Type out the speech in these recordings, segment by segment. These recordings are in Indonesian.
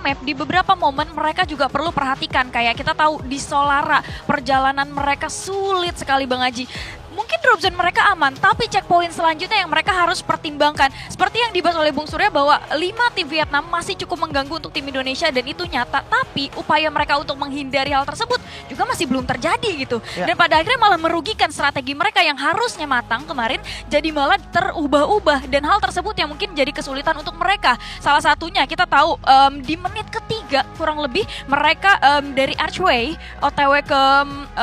map, di beberapa momen mereka juga perlu perhatikan. Kayak kita tahu di Solara, perjalanan mereka sulit sekali Bang Aji. Mungkin drop zone mereka aman, tapi checkpoint selanjutnya yang mereka harus pertimbangkan. Seperti yang dibahas oleh Bung Surya bahwa 5 tim Vietnam masih cukup mengganggu untuk tim Indonesia dan itu nyata. Tapi upaya mereka untuk menghindari hal tersebut juga masih belum terjadi gitu. Dan pada akhirnya malah merugikan strategi mereka yang harusnya matang kemarin jadi malah terubah-ubah. Dan hal tersebut yang mungkin jadi kesulitan untuk mereka. Salah satunya kita tahu di menit ketiga kurang lebih mereka dari Archway OTW ke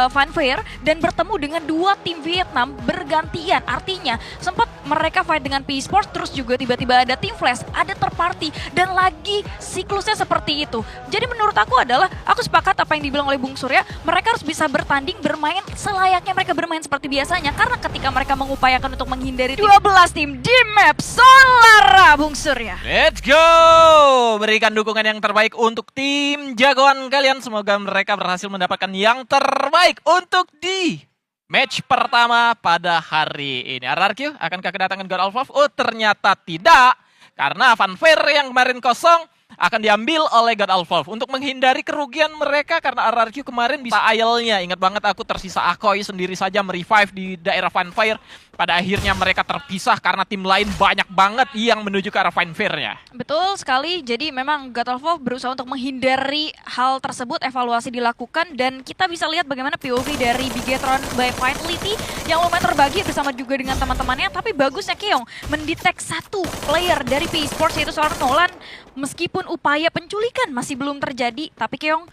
Fanfare dan bertemu dengan 2 tim Vietnam bergantian. Artinya sempat mereka fight dengan PE Sports, terus juga tiba-tiba ada Team Flash, ada third party, dan lagi siklusnya seperti itu. Jadi menurut aku adalah, aku sepakat apa yang dibilang oleh Bung Surya, mereka harus bisa bertanding, bermain selayaknya mereka bermain seperti biasanya. Karena ketika mereka mengupayakan untuk menghindari 12 tim di map Solara, Bung Surya. Let's go! Berikan dukungan yang terbaik untuk tim jagoan kalian. Semoga mereka berhasil mendapatkan yang terbaik untuk di match pertama pada hari ini. RRQ, akankah kedatangan God of Love? Oh, ternyata tidak. Karena Fanfare yang kemarin kosong akan diambil oleh God of Love. Untuk menghindari kerugian mereka karena RRQ kemarin bisa ayelnya. Ingat banget aku tersisa Akoy sendiri saja merevive di daerah Fanfare. Pada akhirnya mereka terpisah karena tim lain banyak banget yang menuju ke arah Fanfare-nya. Betul sekali, jadi memang God of War berusaha untuk menghindari hal tersebut, evaluasi dilakukan, dan kita bisa lihat bagaimana POV dari Bigetron by Vitality yang lumayan terbagi bersama juga dengan teman-temannya, tapi bagusnya Keong mendetek satu player dari PE Sports yaitu seorang Nolan, meskipun upaya penculikan masih belum terjadi, tapi Keong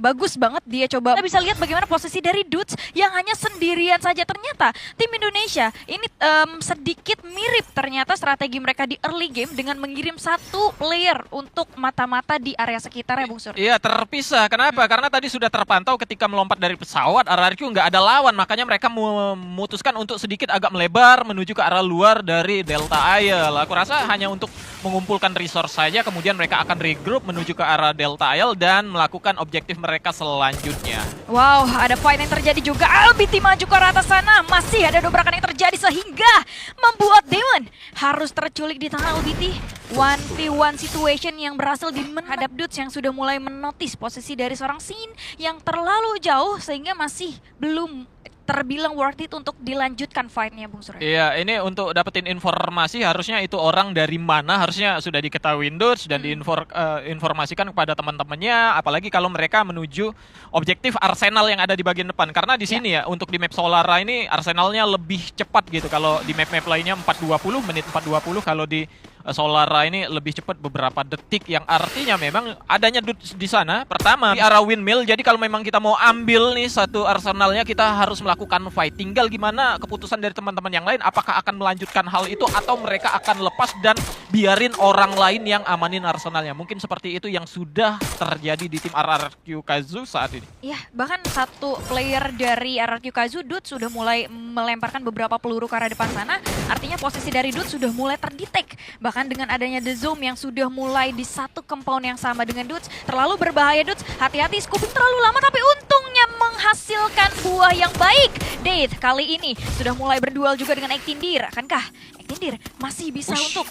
bagus banget dia coba. Kita bisa lihat bagaimana posisi dari Dudes yang hanya sendirian saja. Ternyata tim Indonesia ini sedikit mirip ternyata strategi mereka di early game dengan mengirim satu player untuk mata-mata di area sekitar ya Bung Sur. Iya terpisah. Kenapa? Karena tadi sudah terpantau ketika melompat dari pesawat RRQ nggak ada lawan. Makanya mereka memutuskan untuk sedikit agak melebar menuju ke arah luar dari Delta Isle. Aku rasa hanya untuk mengumpulkan resource saja. Kemudian mereka akan regroup menuju ke arah Delta Isle dan melakukan objektif mereka selanjutnya. Wow, ada fight yang terjadi juga. LBT maju ke arah atas sana. Masih ada dobrakan yang terjadi sehingga membuat Demon harus terculik di tangan LBT. 1v1 situation yang berhasil menghadap Dudes yang sudah mulai menotis posisi dari seorang Sin yang terlalu jauh sehingga masih belum terbilang worth it untuk dilanjutkan fight-nya Bung Surya. Iya, ini untuk dapetin informasi harusnya itu orang dari mana harusnya sudah diketahui Dudes dan diinformasikan kepada teman-temannya, apalagi kalau mereka menuju objektif Arsenal yang ada di bagian depan. Karena di sini ya untuk di map Solara ini Arsenalnya lebih cepat gitu. Kalau di map-map lainnya 4.20, menit 4.20, kalau di Solara ini lebih cepat beberapa detik, yang artinya memang adanya Dudes di sana. Pertama di arah windmill, jadi kalau memang kita mau ambil nih satu Arsenalnya kita harus melakukan fight. Tinggal gimana keputusan dari teman-teman yang lain, apakah akan melanjutkan hal itu atau mereka akan lepas dan biarin orang lain yang amanin Arsenalnya. Mungkin seperti itu yang sudah terjadi di tim RRQ Kazu saat ini. Iya, bahkan satu player dari RRQ Kazu, Dudes sudah mulai melemparkan beberapa peluru ke arah depan sana. Artinya posisi dari Dudes sudah mulai terdetek. Bahkan dengan adanya The Zoom yang sudah mulai di satu compound yang sama dengan Dudes, terlalu berbahaya Dudes. Hati-hati, scooping terlalu lama tapi untungnya menghasilkan buah yang baik. Date kali ini sudah mulai berduel juga dengan Ektindir. Akankah Ektindir masih bisa untuk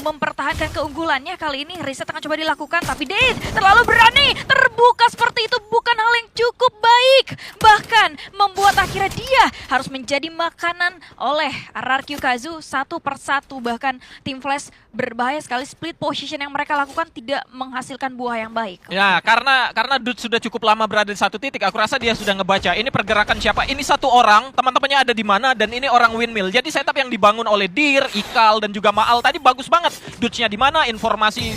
mempertahankan keunggulannya? Kali ini riset akan coba dilakukan, tapi Date terlalu berani. Terbuka seperti itu bukan hal yang cukup baik. Bahkan membuat akhirnya dia harus menjadi makanan oleh RRQ Kazu satu persatu. Bahkan Team Flash berbahaya sekali, split position yang mereka lakukan tidak menghasilkan buah yang baik. Ya, karena Dudes sudah cukup lama berada di satu titik, aku rasa dia sudah ngebaca ini pergerakan siapa. Ini satu orang, teman-temannya ada di mana, dan ini orang windmill. Jadi setup yang dibangun oleh Dir, Ikal, dan juga Maal tadi bagus banget. Dudesnya di mana, informasi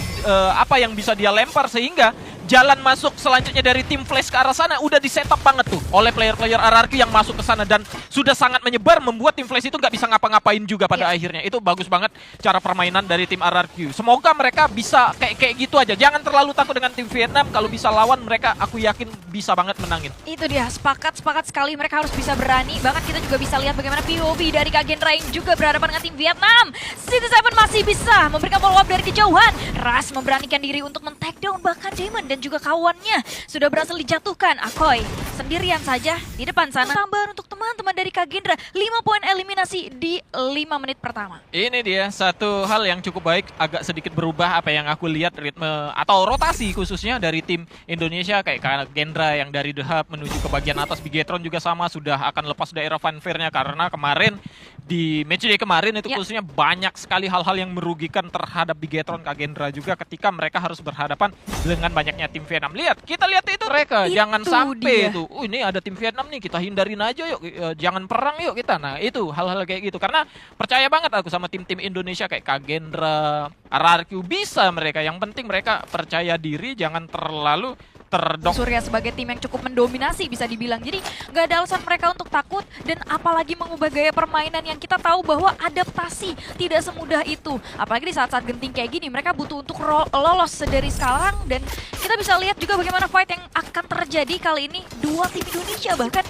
apa yang bisa dia lempar, sehingga jalan masuk selanjutnya dari tim Flash ke arah sana udah di setup banget tuh oleh player-player RRQ yang masuk ke sana, dan sudah sangat menyebar membuat tim Flash itu nggak bisa ngapa-ngapain juga pada akhirnya. Itu bagus banget cara permainan dari tim RRQ. Semoga mereka bisa kayak gitu aja. Jangan terlalu takut dengan tim Vietnam. Kalau bisa lawan mereka, aku yakin bisa banget menangin. Itu dia, sepakat sekali mereka harus bisa berani. Bahkan kita juga bisa lihat bagaimana POV dari Kagen Rain juga berhadapan dengan tim Vietnam. City7 masih bisa memberikan follow up dari kejauhan. Ras memberanikan diri untuk men-take down bahkan Damon dan juga kawannya sudah berhasil dijatuhkan. Akoy sendirian saja di depan sana. Tambahan untuk teman-teman dari Kagendra. 5 poin eliminasi di 5 menit pertama. Ini dia satu hal yang cukup baik, agak sedikit berubah apa yang aku lihat ritme atau rotasi khususnya dari tim Indonesia kayak Kagendra yang dari The Hub menuju ke bagian atas. Bigetron juga sama, sudah akan lepas daerah fanfare-nya karena kemarin di matchday kemarin itu khususnya banyak sekali hal-hal yang merugikan terhadap Bigetron, Kagendra juga ketika mereka harus berhadapan dengan banyaknya tim Vietnam. Kita lihat itu mereka, jangan sampai itu. Ini ada tim Vietnam nih, kita hindarin aja yuk, jangan perang yuk kita. Nah itu hal-hal kayak gitu, karena percaya banget aku sama tim-tim Indonesia kayak Kagendra, RRQ bisa mereka. Yang penting mereka percaya diri, jangan terlalu terdok. Surya sebagai tim yang cukup mendominasi bisa dibilang. Jadi nggak ada alasan mereka untuk takut dan apalagi mengubah gaya permainan yang kita tahu bahwa adaptasi tidak semudah itu. Apalagi di saat-saat genting kayak gini mereka butuh untuk lolos dari sekarang dan kita bisa lihat juga bagaimana fight yang akan terjadi kali ini. Dua tim Indonesia bahkan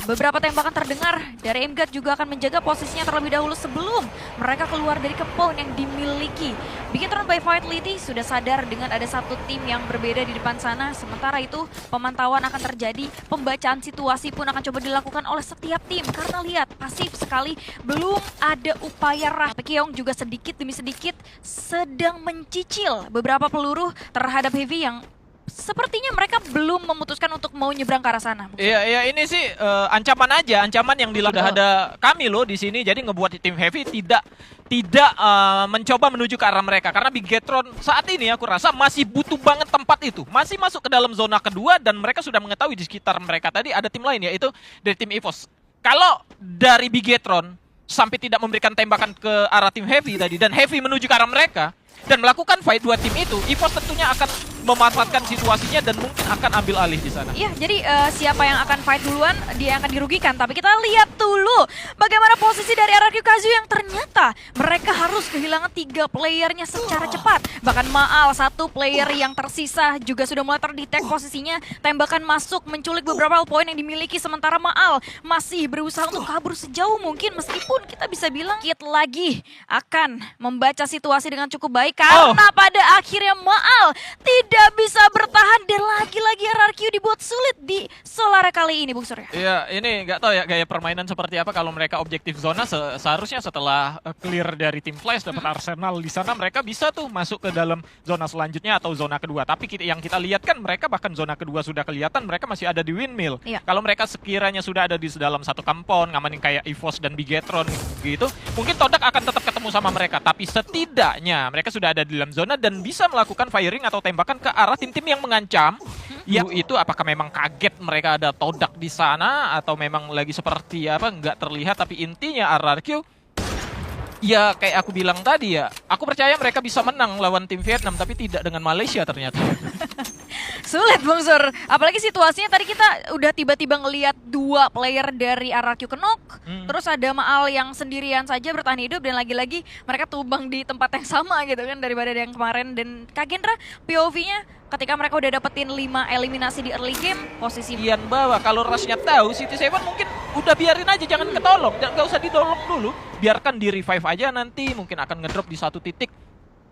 beberapa tembakan terdengar dari MGUT juga akan menjaga posisinya terlebih dahulu sebelum mereka keluar dari compound yang dimiliki. Bigetron by Vitality sudah sadar dengan ada satu tim yang berbeda di depan sana. Sementara itu pemantauan akan terjadi, pembacaan situasi pun akan coba dilakukan oleh setiap tim. Karena lihat pasif sekali, belum ada upaya Keong juga sedikit demi sedikit sedang mencicil beberapa peluru terhadap Heavy yang sepertinya mereka belum memutuskan untuk mau nyebrang ke arah sana. Iya, ini sih ancaman aja, ancaman yang dilakukan ada kami loh di sini. Jadi ngebuat tim Heavy tidak mencoba menuju ke arah mereka karena Bigetron saat ini aku rasa masih butuh banget tempat itu. Masih masuk ke dalam zona kedua dan mereka sudah mengetahui di sekitar mereka tadi ada tim lain yaitu dari tim EVOS. Kalau dari Bigetron sampai tidak memberikan tembakan ke arah tim Heavy tadi dan Heavy menuju ke arah mereka dan melakukan fight dua tim itu, EVOS tentunya akan memanfaatkan situasinya dan mungkin akan ambil alih di sana. Iya, jadi siapa yang akan fight duluan, dia yang akan dirugikan. Tapi kita lihat dulu bagaimana posisi dari RRQ Kazuya yang ternyata mereka harus kehilangan 3 playernya secara cepat. Bahkan Maal, satu player yang tersisa juga sudah mulai terdetek posisinya. Tembakan masuk, menculik beberapa poin yang dimiliki. Sementara Maal masih berusaha untuk kabur sejauh mungkin. Meskipun kita bisa bilang Kit lagi akan membaca situasi dengan cukup baik. Karena pada akhirnya Maal tidak bisa bertahan dan lagi-lagi RRQ dibuat sulit di Solara kali ini, Bung Surya. Iya, ini nggak tahu ya gaya permainan seperti apa kalau mereka objektif zona. Seharusnya setelah clear dari tim Flash dapat Arsenal di sana mereka bisa tuh masuk ke dalam zona selanjutnya atau zona kedua. Tapi yang kita lihat kan mereka bahkan zona kedua sudah kelihatan mereka masih ada di windmill. Iya. Kalau mereka sekiranya sudah ada di dalam satu compound ngamanin kayak EVOS dan Bigetron gitu, mungkin Todak akan tetap ketemu sama mereka. Tapi setidaknya mereka sudah ada di dalam zona dan bisa melakukan firing atau tembakan ke arah tim-tim yang mengancam. Ya itu apakah memang kaget mereka ada Todak di sana atau memang lagi seperti apa nggak terlihat, tapi intinya RRQ ya kayak aku bilang tadi ya, aku percaya mereka bisa menang lawan tim Vietnam tapi tidak dengan Malaysia ternyata. Sulit, Bung Sur. Apalagi situasinya tadi kita udah tiba-tiba ngelihat 2 player dari RRQ kenok. Terus ada Maal yang sendirian saja bertahan hidup dan lagi-lagi mereka tumbang di tempat yang sama gitu kan daripada yang kemarin. Dan Kagendra POV-nya ketika mereka udah dapetin 5 eliminasi di early game, posisi Ian bawa kalau Rushnya tahu City Seven mungkin udah biarin aja, jangan ketolong, nggak usah didolong dulu, biarkan di revive aja, nanti mungkin akan ngedrop di satu titik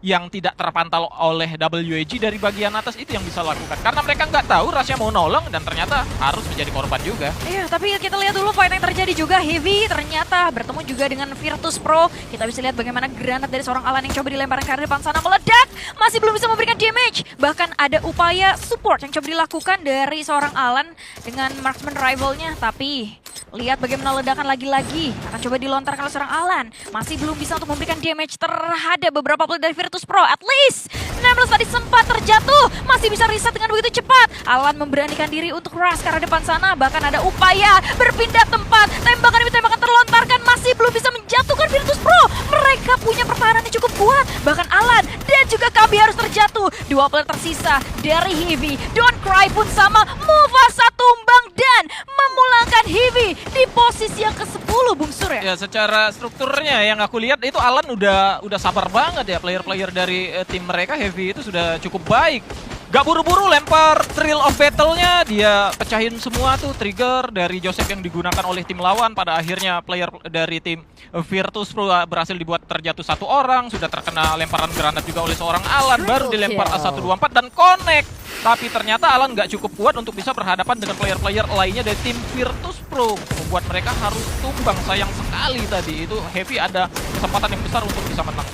yang tidak terpantau oleh WAG dari bagian atas. Itu yang bisa lakukan karena mereka nggak tahu Rushnya mau nolong dan ternyata harus menjadi korban juga. Iya, tapi kita lihat dulu fight yang terjadi juga. Heavy ternyata bertemu juga dengan Virtus Pro. Kita bisa lihat bagaimana granat dari seorang Alan yang coba dilemparkan ke arah depan sana meledak, masih belum bisa memberikan damage. Bahkan ada upaya support yang coba dilakukan dari seorang Alan dengan marksman rivalnya, tapi lihat bagaimana ledakan lagi-lagi akan coba dilontarkan oleh seorang Alan. Masih belum bisa untuk memberikan damage terhadap beberapa player dari Virtus Pro. At least Nameless tadi sempat terjatuh, masih bisa reset dengan begitu cepat. Alan memberanikan diri untuk rush ke arah depan sana. Bahkan ada upaya berpindah tempat. Tembakan demi tembakan terlontarkan, masih belum bisa menjatuhkan Virtus Pro. Mereka punya pertahanan yang cukup kuat. Bahkan Alan dan juga Kabi harus terjatuh. 2 player tersisa dari Heavy. Don't Cry pun sama. Mufasa tumbang dan memulangkan Heavy di posisi yang ke-10, Bung Sur ya. Ya secara strukturnya yang aku lihat itu Alan udah sabar banget ya, player-player dari tim mereka Heavy itu sudah cukup baik. Gak buru-buru lempar Thrill of Battle-nya, dia pecahin semua tuh trigger dari Joseph yang digunakan oleh tim lawan. Pada akhirnya player dari tim Virtus Pro berhasil dibuat terjatuh 1 orang, sudah terkena lemparan granat juga oleh seorang Alan, baru dilempar A124 dan connect. Tapi ternyata Alan gak cukup kuat untuk bisa berhadapan dengan player-player lainnya dari tim Virtus Pro. Pro membuat mereka harus tumbang. Sayang sekali tadi itu Heavy ada kesempatan yang besar untuk bisa menang.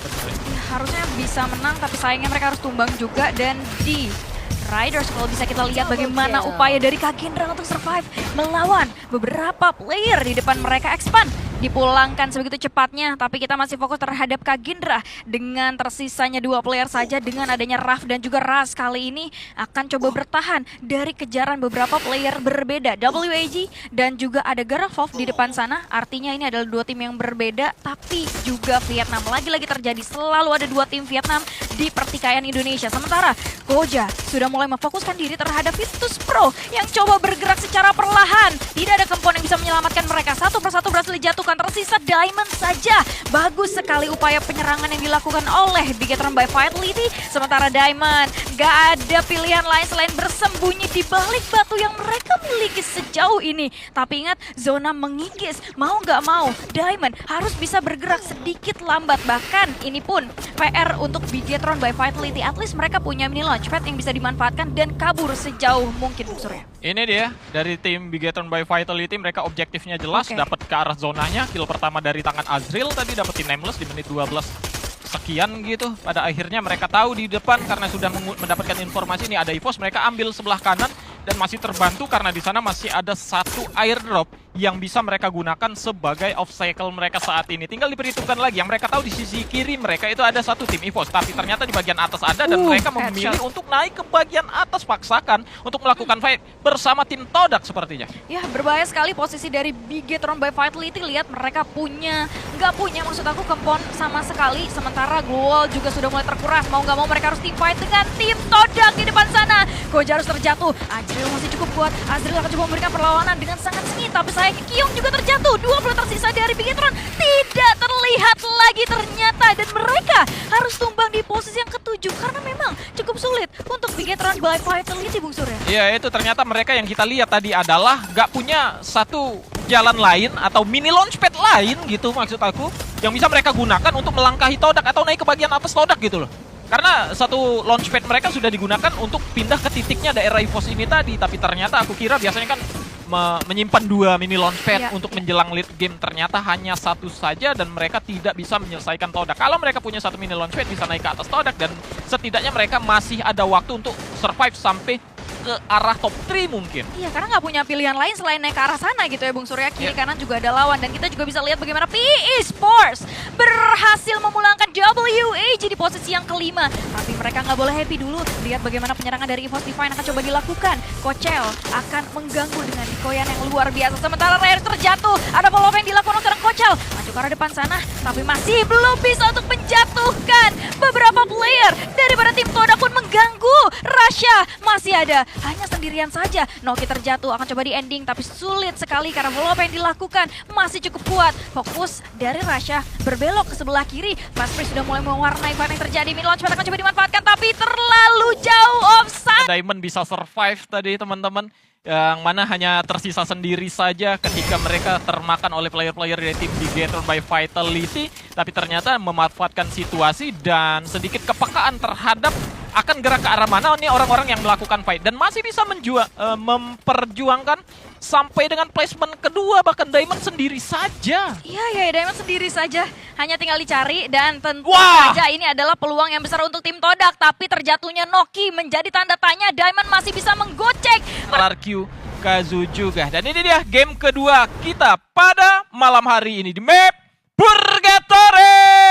Harusnya bisa menang, tapi sayangnya mereka harus tumbang juga. Dan di Riders kalau bisa kita lihat bagaimana upaya dari Kagindra untuk survive melawan beberapa player di depan mereka. Expand dipulangkan sebegitu cepatnya, tapi kita masih fokus terhadap Kagindra dengan tersisanya 2 player saja. Dengan adanya Raf dan juga Ras kali ini akan coba bertahan dari kejaran beberapa player berbeda, WAG dan juga ada Garafov di depan sana. Artinya ini adalah 2 tim yang berbeda, tapi juga Vietnam. Lagi-lagi terjadi, selalu ada 2 tim Vietnam di pertikaian Indonesia. Sementara Koja sudah mulai memfokuskan diri terhadap Virtus Pro yang coba bergerak secara perlahan. Tidak ada komponen yang bisa menyelamatkan mereka. Satu persatu berhasil dijatuhkan. Tersisa Diamond saja. Bagus sekali upaya penyerangan yang dilakukan oleh Bigetron by Vitality. Sementara Diamond gak ada pilihan lain selain bersembunyi di balik batu yang mereka miliki sejauh ini. Tapi ingat, zona mengikis. Mau gak mau, Diamond harus bisa bergerak sedikit lambat. Bahkan ini pun PR untuk Bigetron by Vitality. At least mereka punya mini launchpad yang bisa dimanfaatkan dan kabur sejauh mungkin, Bung Surya. Ini dia dari tim Bigetron by Vitality, mereka objektifnya jelas, dapat ke arah zonanya. Kill pertama dari tangan Azril tadi dapetin Nameless di menit 12 sekian gitu. Pada akhirnya mereka tahu di depan karena sudah mendapatkan informasi ini ada EVOS, mereka ambil sebelah kanan dan masih terbantu karena di sana masih ada 1 airdrop yang bisa mereka gunakan sebagai off-cycle mereka saat ini. Tinggal diperhitungkan lagi, yang mereka tahu di sisi kiri mereka itu ada 1 tim EVOS, tapi ternyata di bagian atas ada dan mereka memilih untuk naik ke bagian atas, paksakan untuk melakukan fight bersama tim Todak sepertinya. Ya, berbahaya sekali posisi dari Bigetron by Vitality. Lihat mereka nggak punya maksud aku kempon sama sekali. Sementara Glowal juga sudah mulai terkuras. Mau nggak mau mereka harus team fight dengan tim Todak di depan sana. Koja harus terjatuh. Azril masih cukup kuat. Azril akan coba memberikan perlawanan dengan sangat sengit, tapi sayangnya Kyung juga terjatuh. 2 player tersisa dari Bigetron tidak terlihat lagi ternyata, dan mereka harus tumbang di posisi yang ke-7 karena memang cukup sulit untuk Bigetron by Vitality, Bung Surya. Iya, itu ternyata mereka yang kita lihat tadi adalah nggak punya satu jalan lain atau mini launchpad lain gitu maksud aku yang bisa mereka gunakan untuk melangkahi Todak atau naik ke bagian atas Todak gitu loh. Karena satu launchpad mereka sudah digunakan untuk pindah ke titiknya daerah EVOS ini tadi, tapi ternyata aku kira biasanya kan menyimpan 2 mini launchpad untuk menjelang late game. Ternyata hanya 1 saja dan mereka tidak bisa menyelesaikan Todak. Kalau mereka punya 1 mini launchpad bisa naik ke atas Todak dan setidaknya mereka masih ada waktu untuk survive sampai ke arah top 3 mungkin. Iya, karena nggak punya pilihan lain selain naik ke arah sana gitu ya Bung Surya. Kiri kanan juga ada lawan, dan kita juga bisa lihat bagaimana PE Sports berhasil memulangkan WAG di posisi yang kelima. Tapi mereka nggak boleh happy dulu. Lihat bagaimana penyerangan dari EVOS Divine akan coba dilakukan. Kochel akan mengganggu dengan dikoyan yang luar biasa. Sementara Rare terjatuh. Ada follow-up yang dilakukan oleh Kochel. Maju ke arah depan sana, tapi masih belum bisa untuk menjatuhkan beberapa player daripada tim Todak pun mengganggu. Rasha masih ada, hanya sendirian saja. Noki terjatuh, akan coba di ending, tapi sulit sekali karena follow-up yang dilakukan masih cukup kuat. Fokus dari Rasha berbelok ke sebelah kiri. Fast Freeze sudah mulai mewarnai fight yang terjadi. Mid launchpad akan coba dimanfaatkan, tapi terlalu jauh offside. Diamond bisa survive tadi teman-teman, yang mana hanya tersisa sendiri saja ketika mereka termakan oleh player-player dari tim Bigetron by Vitality, tapi ternyata memanfaatkan situasi dan sedikit kepekaan terhadap akan gerak ke arah mana ini orang-orang yang melakukan fight dan masih bisa memperjuangkan sampai dengan placement kedua, bahkan Diamond sendiri saja. Iya, Diamond sendiri saja. Hanya tinggal dicari dan tentu saja ini adalah peluang yang besar untuk tim Todak. Tapi terjatuhnya Noki menjadi tanda tanya. Diamond masih bisa menggocek RRQ Kazu juga. Dan ini dia game kedua kita pada malam hari ini di map Purgatory.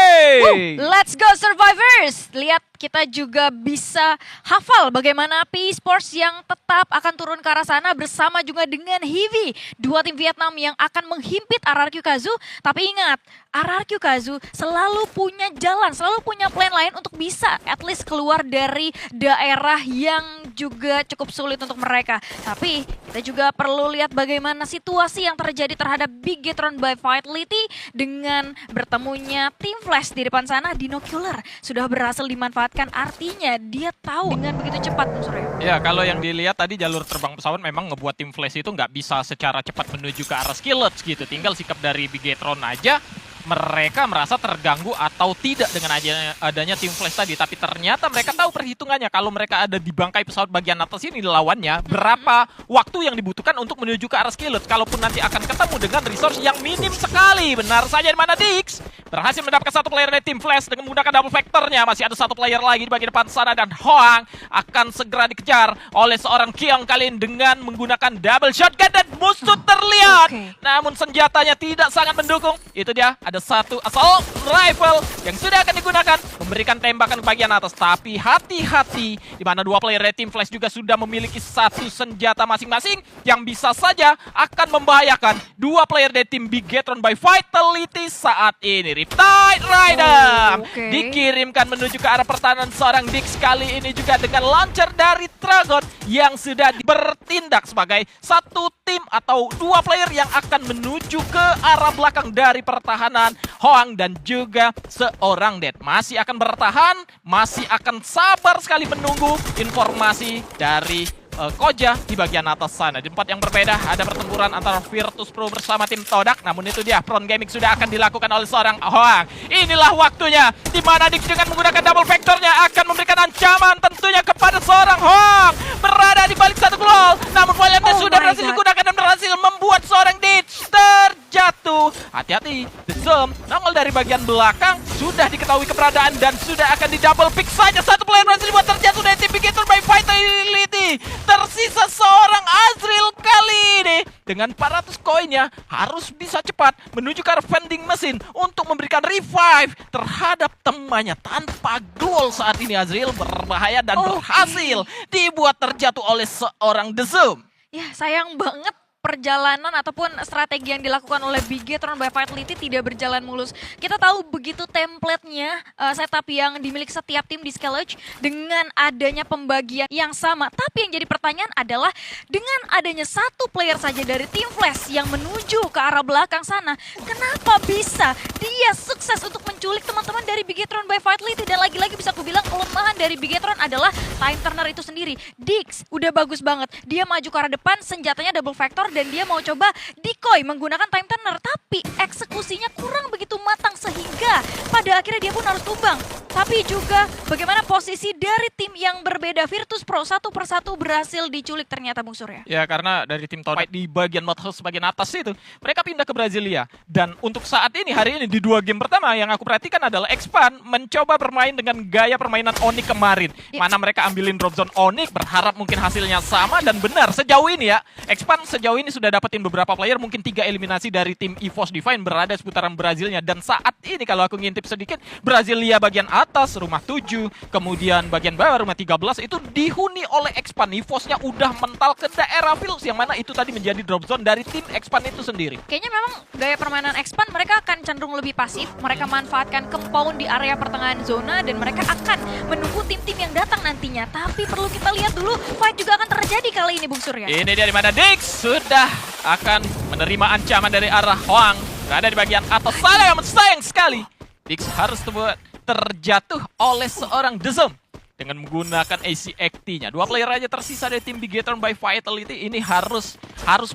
Let's go Survivors. Lihat, kita juga bisa hafal bagaimana PE Sports yang tetap akan turun ke arah sana bersama juga dengan Heavy. 2 tim Vietnam yang akan menghimpit RRQ Kazu. Tapi ingat, RRQ Kazu selalu punya jalan, selalu punya plan lain untuk bisa at least keluar dari daerah yang juga cukup sulit untuk mereka. Tapi kita juga perlu lihat bagaimana situasi yang terjadi terhadap Bigetron by Vitality dengan bertemunya tim Flash di depan sana. Dinocular sudah berhasil dimanfaatkan, artinya dia tahu dengan begitu cepat, Bung Surya. Ya, kalau yang dilihat tadi jalur terbang pesawat memang ngebuat tim Flash itu nggak bisa secara cepat menuju ke arah Skillets gitu. Tinggal sikap dari Bigetron aja mereka merasa terganggu atau tidak dengan adanya Team Flash tadi. Tapi ternyata mereka tahu perhitungannya. Kalau mereka ada di bangkai pesawat bagian atas ini lawannya, berapa waktu yang dibutuhkan untuk menuju ke arah Skillet. Kalaupun nanti akan ketemu dengan resource yang minim sekali. Benar saja di mana Dix berhasil mendapatkan satu player dari Team Flash dengan menggunakan double vectornya. Masih ada satu player lagi di bagian depan sana dan Hoang akan segera dikejar oleh seorang Kyung kali ini dengan menggunakan double shotgun dan musuh terlihat. Namun senjatanya tidak sangat mendukung. Itu dia, ada satu assault rifle yang sudah akan digunakan memberikan tembakan bagian atas. Tapi hati-hati di mana dua player dari Team Flash juga sudah memiliki satu senjata masing-masing yang bisa saja akan membahayakan dua player dari tim Bigetron by Vitality saat ini. Riptide Rider dikirimkan menuju ke arah pertahanan seorang Dix kali ini juga dengan launcher dari Tragon yang sudah bertindak sebagai satu tim atau dua player yang akan menuju ke arah belakang dari pertahanan Hoang dan juga seorang Dead. Masih akan bertahan, masih akan sabar sekali menunggu informasi dari Koja di bagian atas sana. Di tempat yang berbeda ada pertempuran antara Virtus Pro bersama tim Todak. Namun itu dia, Front Gaming sudah akan dilakukan oleh seorang Hoang. Inilah waktunya di mana Dix dengan menggunakan double vectornya akan memberikan ancaman tentunya kepada seorang Hoang. Berada di balik satu glow. Namun Valiantnya sudah berhasil digunakan dan berhasil membuat seorang Dix terjatuh. Hati-hati, The Zoom nongol dari bagian belakang. Sudah diketahui keberadaan dan sudah akan di double pick saja. Satu player berhasil dibuat terjatuh dari tim Bigetron by Vitality. Tersisa seorang Azril kali ini. Dengan 400 koinnya harus bisa cepat menuju ke arah vending mesin untuk memberikan revive terhadap temannya. Tanpa goal saat ini Azril berbahaya dan berhasil dibuat terjatuh oleh seorang The Zoom. Ya sayang banget perjalanan ataupun strategi yang dilakukan oleh Bigetron by Vitality tidak berjalan mulus. Kita tahu begitu template-nya, setup yang dimiliki setiap tim di Skellige dengan adanya pembagian yang sama. Tapi yang jadi pertanyaan adalah dengan adanya satu player saja dari tim Flash yang menuju ke arah belakang sana, kenapa bisa dia sukses untuk menculik teman-teman dari Bigetron by Vitality? Dan lagi-lagi bisa aku bilang kelemahan dari Bigetron adalah time turner itu sendiri. Dix udah bagus banget, dia maju ke arah depan, senjatanya double vector dan dia mau coba decoy menggunakan time turner, tapi eksekusinya kurang begitu matang sehingga pada akhirnya dia pun harus tumbang. Tapi juga bagaimana posisi dari tim yang berbeda, Virtus Pro satu persatu berhasil diculik ternyata Bung Surya. Ya karena dari tim Todak di bagian Madhouse bagian atas itu mereka pindah ke Brasilia. Dan untuk saat ini hari ini di 2 game pertama yang aku perhatikan adalah Expan mencoba bermain dengan gaya permainan Onyx kemarin. Mana mereka ambilin drop zone Onyx berharap mungkin hasilnya sama dan benar sejauh ini ya. Expan sejauh ini sudah dapetin beberapa player, mungkin 3 eliminasi dari tim EVOS Divine berada seputaran Brazilnya. Dan saat ini kalau aku ngintip sedikit, Brasilia bagian atas rumah 7, kemudian bagian bawah rumah 13 itu dihuni oleh Expan. EVOS-nya udah mental ke daerah Fields yang mana itu tadi menjadi drop zone dari tim Expan itu sendiri. Kayaknya memang gaya permainan Expan mereka akan cenderung lebih pasif. Mereka manfaatkan compound di area pertengahan zona dan mereka akan menunggu tim-tim yang datang nantinya. Tapi perlu kita lihat dulu, fight juga akan terjadi kali ini Bung Surya. Ini dia di mana Dix sudah akan menerima ancaman dari arah Hoang. Berada di bagian atas sana yang sayang sekali. Dix harus terjatuh oleh seorang The Zoom dengan menggunakan ACXT-nya. 2 player aja tersisa dari tim Bigetron by Vitality. Ini harus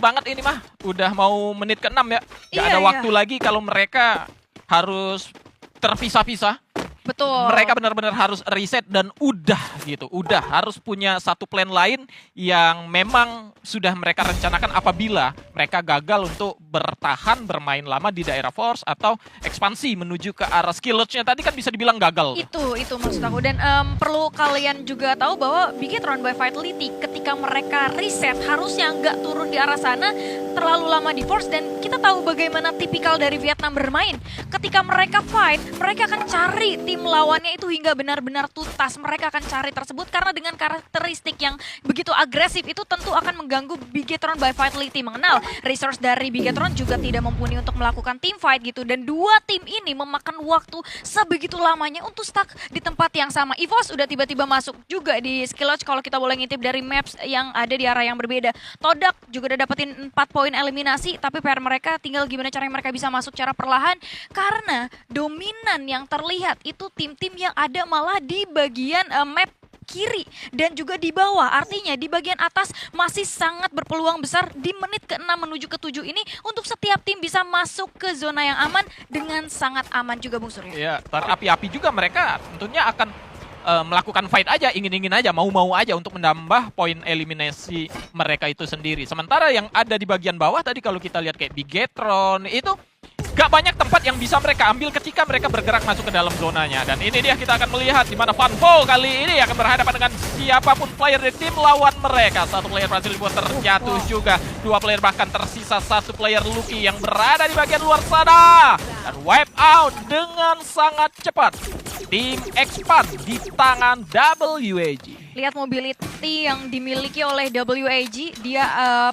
banget ini mah. Udah mau menit ke-6 ya. Gak ada waktu lagi kalau mereka harus terpisah-pisah. Betul. Mereka benar-benar harus reset dan udah gitu. Udah harus punya satu plan lain yang memang sudah mereka rencanakan apabila mereka gagal untuk bertahan bermain lama di daerah Force atau ekspansi menuju ke arah Skilledge-nya tadi kan bisa dibilang gagal. Itu maksud aku. Dan perlu kalian juga tahu bahwa Bigetron by Vitality ketika mereka reset harusnya nggak turun di arah sana terlalu lama di Force. Dan kita tahu bagaimana tipikal dari Vietnam bermain. Ketika mereka fight, mereka akan cari tim lawannya itu hingga benar-benar tuntas. Mereka akan cari tersebut karena dengan karakteristik yang begitu agresif itu tentu akan mengganggu Bigetron by Vitality. Mengenal resource dari Bigetron juga tidak mumpuni untuk melakukan team fight gitu. Dan dua tim ini memakan waktu sebegitu lamanya untuk stuck di tempat yang sama. EVOS udah tiba-tiba masuk juga di Skilledge kalau kita boleh ngintip dari maps yang ada di arah yang berbeda. Todak juga udah dapetin 4 poin eliminasi, tapi PR mereka tinggal gimana caranya mereka bisa masuk secara perlahan karena dominan yang terlihat itu tim-tim yang ada malah di bagian map kiri dan juga di bawah. Artinya di bagian atas masih sangat berpeluang besar di menit ke-6 menuju ke-7 ini untuk setiap tim bisa masuk ke zona yang aman dengan sangat aman juga Bung Surya. Ya, berapi-api juga mereka tentunya akan melakukan fight aja, ingin-ingin aja, mau-mau aja untuk menambah poin eliminasi mereka itu sendiri. Sementara yang ada di bagian bawah tadi kalau kita lihat kayak Bigetron itu gak banyak tempat yang bisa mereka ambil ketika mereka bergerak masuk ke dalam zonanya. Dan ini dia kita akan melihat di mana Vanvo kali ini akan berhadapan dengan siapapun player di tim lawan mereka. Satu player berhasil dibuat terjatuh juga. Dua player bahkan tersisa satu player Lucky yang berada di bagian luar sana. Dan wipe out dengan sangat cepat. Tim Expand di tangan WAG. Lihat mobility yang dimiliki oleh WAG, dia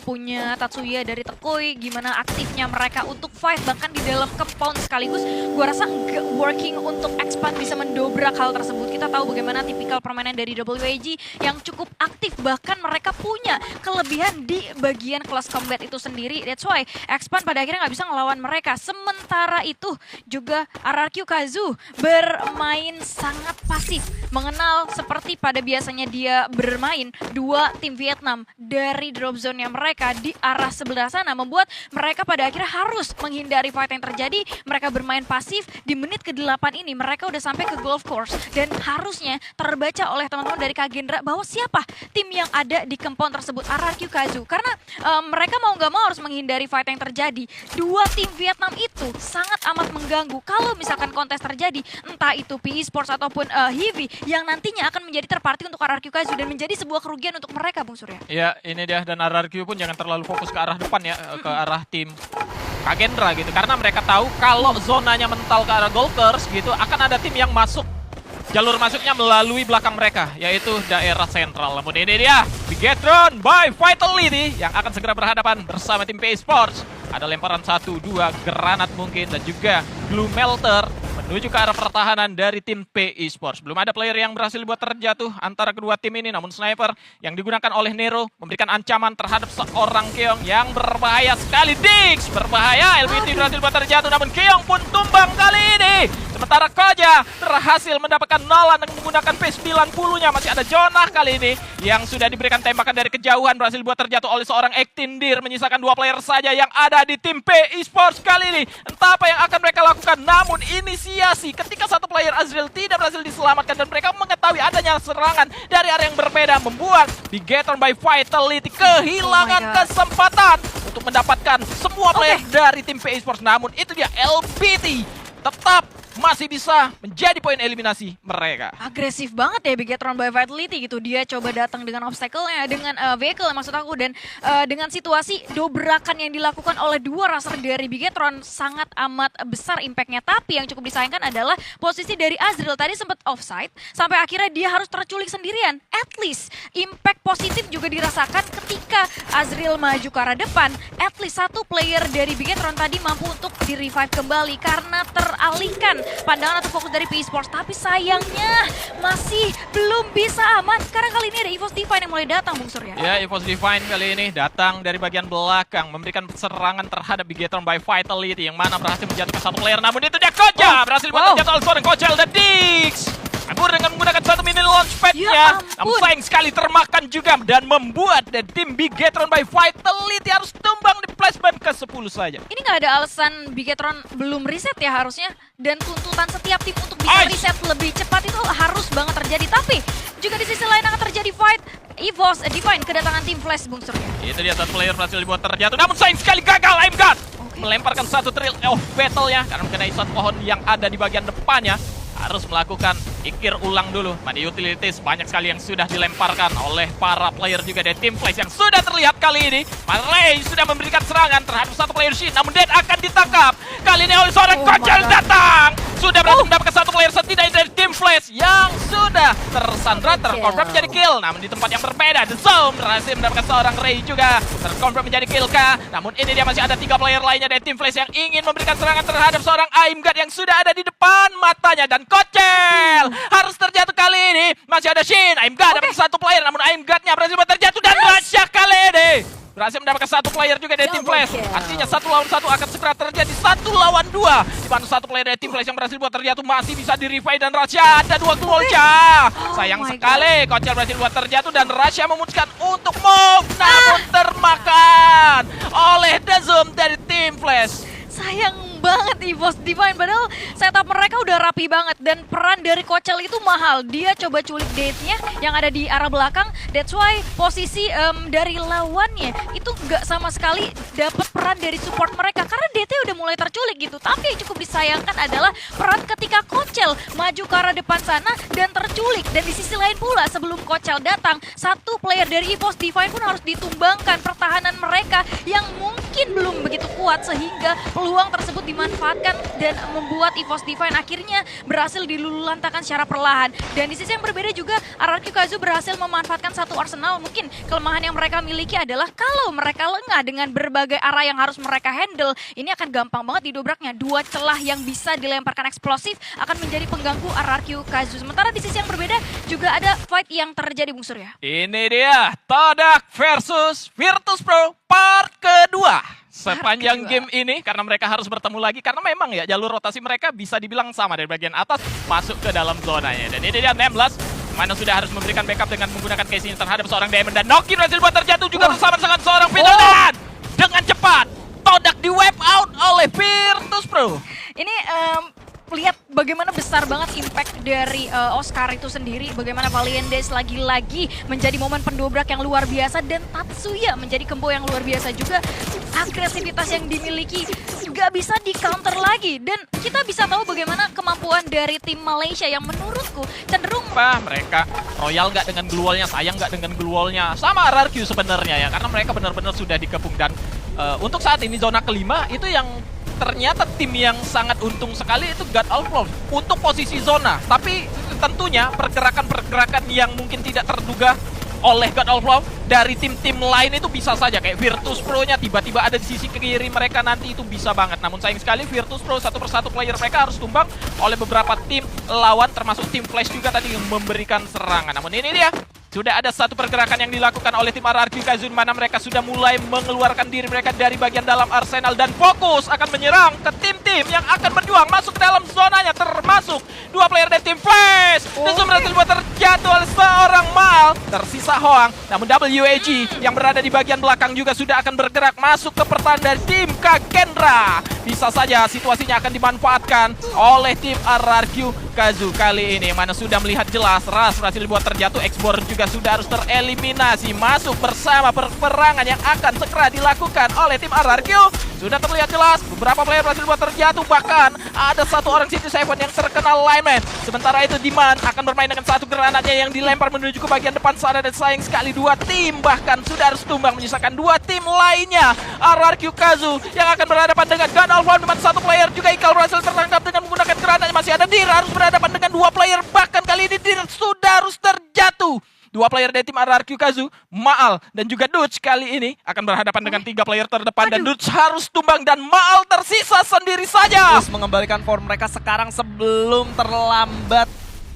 punya Tatsuya dari Tekui, gimana aktifnya mereka untuk fight bahkan di dalam compound sekaligus. Gua rasa nggak working untuk Expand bisa mendobrak hal tersebut. Kita tahu bagaimana tipikal permainan dari WAG yang cukup aktif, bahkan mereka punya kelebihan di bagian kelas combat itu sendiri. That's why Expand pada akhirnya nggak bisa ngelawan mereka. Sementara itu juga RRQ Kazu bermain sangat pasif, mengenal seperti pada biasanya dia bermain. Dua tim Vietnam dari drop zone-nya mereka di arah sebelah sana membuat mereka pada akhirnya harus menghindari fight yang terjadi. Mereka bermain pasif. Di menit ke-8 ini mereka udah sampai ke golf course dan harusnya terbaca oleh teman-teman dari Kagendra bahwa siapa tim yang ada di compound tersebut, RRQ Kazu, karena mereka mau nggak mau harus menghindari fight yang terjadi. Dua tim Vietnam itu sangat amat mengganggu kalau misalkan kontes terjadi, entah itu PE Sports ataupun Hivi yang nantinya akan menjadi terparty untuk RRQ Kazu dan menjadi sebuah kerugian untuk mereka Bung Surya. Ya ini dia, dan RRQ pun jangan terlalu fokus ke arah depan ya, ke arah tim Kagendra gitu, karena mereka tahu kalau zonanya mental ke arah Golkers gitu akan ada tim yang masuk. Jalur masuknya melalui belakang mereka, yaitu daerah sentral. Namun ini dia, Bigetron by Vitality yang akan segera berhadapan bersama tim PE Sports. Ada lemparan 1-2 granat mungkin dan juga Glue Melter menuju ke arah pertahanan dari tim PE Sports. Belum ada player yang berhasil buat terjatuh antara kedua tim ini, namun sniper yang digunakan oleh Nero memberikan ancaman terhadap seorang Keong yang berbahaya sekali. Dix berbahaya, LBT berhasil buat terjatuh, namun Keong pun tumbang kali ini. Sementara Koja berhasil mendapatkan Nolan dengan menggunakan P90-nya. Masih ada Jonah kali ini yang sudah diberikan tembakan dari kejauhan, berhasil buat terjatuh oleh seorang Ektindir, menyisakan dua player saja yang ada di tim PE Sports kali ini. Entah apa yang akan mereka lakukan, namun inisiasi ketika satu player Azrael tidak berhasil diselamatkan dan mereka mengetahui adanya serangan dari area yang berbeda membuat Bigetron by Vitality kehilangan kesempatan untuk mendapatkan semua player dari tim PE Sports. Namun itu dia, LBT tetap masih bisa menjadi poin eliminasi mereka. Agresif banget ya Bigetron by Vitality gitu. Dia coba datang dengan obstacle-nya, dengan vehicle maksud aku, dan dengan situasi dobrakan yang dilakukan oleh dua raser dari Bigetron sangat amat besar impact-nya. Tapi yang cukup disayangkan adalah posisi dari Azrael tadi sempat offside sampai akhirnya dia harus terculik sendirian. At least impact positif juga dirasakan ketika Azrael maju ke arah depan. At least satu player dari Bigetron tadi mampu untuk di-revive kembali karena teralihkan pandangan atau fokus dari PE Sports. Tapi sayangnya masih belum bisa aman karena kali ini ada EVOS Divine yang mulai datang Bung Surya. Ya, EVOS Divine kali ini datang dari bagian belakang memberikan serangan terhadap Bigetron by Vitality yang mana berhasil menjatuhkan satu player, namun itu dia Koja berhasil buat terjatuh oleh seorang Kocel dan Dix kabur dengan menggunakan satu mini launchpad-nya. Namun sayang sekali termakan juga dan membuat tim Bigetron by Vitality harus tumbang di flashbang ke-10 saja. Ini nggak ada alasan Bigetron belum reset ya harusnya, dan tuntutan setiap tim untuk bisa reset lebih cepat itu harus banget terjadi. Tapi juga di sisi lain akan terjadi fight EVOS Divine kedatangan tim Flash Bung Surya. Itu dia, satu player berhasil dibuat terjatuh, namun sayang sekali gagal Aimgat melemparkan satu trail of battle-nya karena mengenai satu pohon yang ada di bagian depannya. Harus melakukan ikir ulang dulu. Mandi utilities banyak sekali yang sudah dilemparkan oleh para player juga dari tim Flash yang sudah terlihat kali ini. Marley sudah memberikan serangan terhadap satu player Shin, namun Dead akan ditangkap kali ini oleh seorang Kocel datang. Sudah berhasil mendapatkan satu player setidaknya dari tim Flash yang sudah tersandra, terkonfirm menjadi kill. Namun di tempat yang berbeda, The Zone berhasil mendapatkan seorang Ray juga terkonfirm menjadi kill kah. Namun ini dia masih ada 3 player lainnya dari tim Flash yang ingin memberikan serangan terhadap seorang Aimgat yang sudah ada di depan matanya. Dan Kocel harus terjatuh kali ini. Masih ada Shin, Aimgat dapat satu player, namun Aimgatnya berhasil terjatuh dan Rasya kali ini berhasil mendapatkan satu player juga dari tim Flash. kill. Artinya 1 lawan 1 akan segera terjadi 1 lawan 2. Di mana satu player dari tim Flash yang berhasil buat terjatuh masih bisa di-revive dan Rasha ada 2 Gluolcha. Sayang my sekali Kocel berhasil buat terjatuh dan Rasha memutuskan untuk move namun termakan oleh Dazum dari tim Flash. Sayang banget EVOS Divine, padahal setup mereka udah rapi banget dan peran dari Kocel itu mahal. Dia coba culik Date-nya yang ada di arah belakang, that's why posisi dari lawannya itu nggak sama sekali dapat peran dari support mereka karena Date udah mulai terculik gitu. Tapi yang cukup disayangkan adalah peran ketika Kocel maju ke arah depan sana dan terculik. Dan di sisi lain pula sebelum Kocel datang, satu player dari EVOS Divine pun harus ditumbangkan. Pertahanan mereka yang mungkin belum begitu kuat sehingga peluang tersebut dimanfaatkan dan membuat EVOS Divine akhirnya berhasil dilululantakan secara perlahan. Dan di sisi yang berbeda juga RRQ Kazu berhasil memanfaatkan satu arsenal. Mungkin kelemahan yang mereka miliki adalah kalau mereka lengah dengan berbagai arah yang harus mereka handle, ini akan gampang banget didobraknya. 2 celah yang bisa dilemparkan eksplosif akan menjadi pengganggu RRQ Kazu. Sementara di sisi yang berbeda juga ada fight yang terjadi, Bung Surya. Ini dia Todak versus Virtus.pro part kedua. Sepanjang game ini karena mereka harus bertemu lagi karena memang ya jalur rotasi mereka bisa dibilang sama dari bagian atas masuk ke dalam zonanya. Dan ini dia Nameless mana sudah harus memberikan backup dengan menggunakan casing terhadap seorang Diamond dan Noki berhasil buat terjatuh juga bersama dengan seorang Fiddle dan dengan cepat Todak di wipe out oleh Virtus.pro. Ini lihat bagaimana besar banget impact dari Oscar itu sendiri, bagaimana Valientes lagi-lagi menjadi momen pendobrak yang luar biasa dan Tatsuya menjadi combo yang luar biasa juga. Agresivitas yang dimiliki nggak bisa di counter lagi dan kita bisa tahu bagaimana kemampuan dari tim Malaysia yang menurutku cenderung Mereka royal nggak dengan gluolnya, sayang nggak dengan gluolnya, sama RRQ sebenarnya ya karena mereka benar-benar sudah dikepung dan untuk saat ini zona kelima itu yang ternyata tim yang sangat untung sekali itu God of Love untuk posisi zona. Tapi tentunya pergerakan-pergerakan yang mungkin tidak terduga oleh God of Love dari tim-tim lain itu bisa saja kayak Virtus.pro-nya tiba-tiba ada di sisi kiri mereka nanti itu bisa banget. Namun sayang sekali Virtus.pro satu persatu player mereka harus tumbang oleh beberapa tim lawan termasuk tim Flash juga tadi yang memberikan serangan. Namun ini dia sudah ada satu pergerakan yang dilakukan oleh tim RRQ Kazu mana mereka sudah mulai mengeluarkan diri mereka dari bagian dalam arsenal dan fokus akan menyerang ke tim-tim yang akan berjuang masuk ke dalam zonanya termasuk 2 player dari tim Flash. Dazum berhasil buat terjatuh oleh seorang Mal. Tersisa Hoang. Namun WAG yang berada di bagian belakang juga sudah akan bergerak masuk ke pertahanan dari tim Kagendra. Bisa saja situasinya akan dimanfaatkan oleh tim RRQ Kazu kali ini mana sudah melihat jelas Ras berhasil dibuat terjatuh, Xbor juga sudah harus tereliminasi masuk bersama peperangan yang akan segera dilakukan oleh tim RRQ. Sudah terlihat jelas beberapa player berhasil buat terjatuh, bahkan ada satu orang CT7 yang terkena lineman. Sementara itu Diman akan bermain dengan satu granatnya yang dilempar menuju ke bagian depan sana dan sayang sekali 2 tim bahkan sudah harus tumbang menyisakan 2 tim lainnya. RRQ Kazu yang akan berhadapan dengan Gun Alpha dengan satu player juga Ikal berhasil tertangkap dengan menggunakan granatnya, masih ada Dir harus berhadapan dengan 2 player bahkan kali ini Dir sudah harus terjatuh. 2 player dari tim RRQ Kazu, Maal dan juga Dutch kali ini akan berhadapan dengan 3 player terdepan dan Dutch harus tumbang dan Maal tersisa sendiri saja. Terus mengembalikan form mereka sekarang sebelum terlambat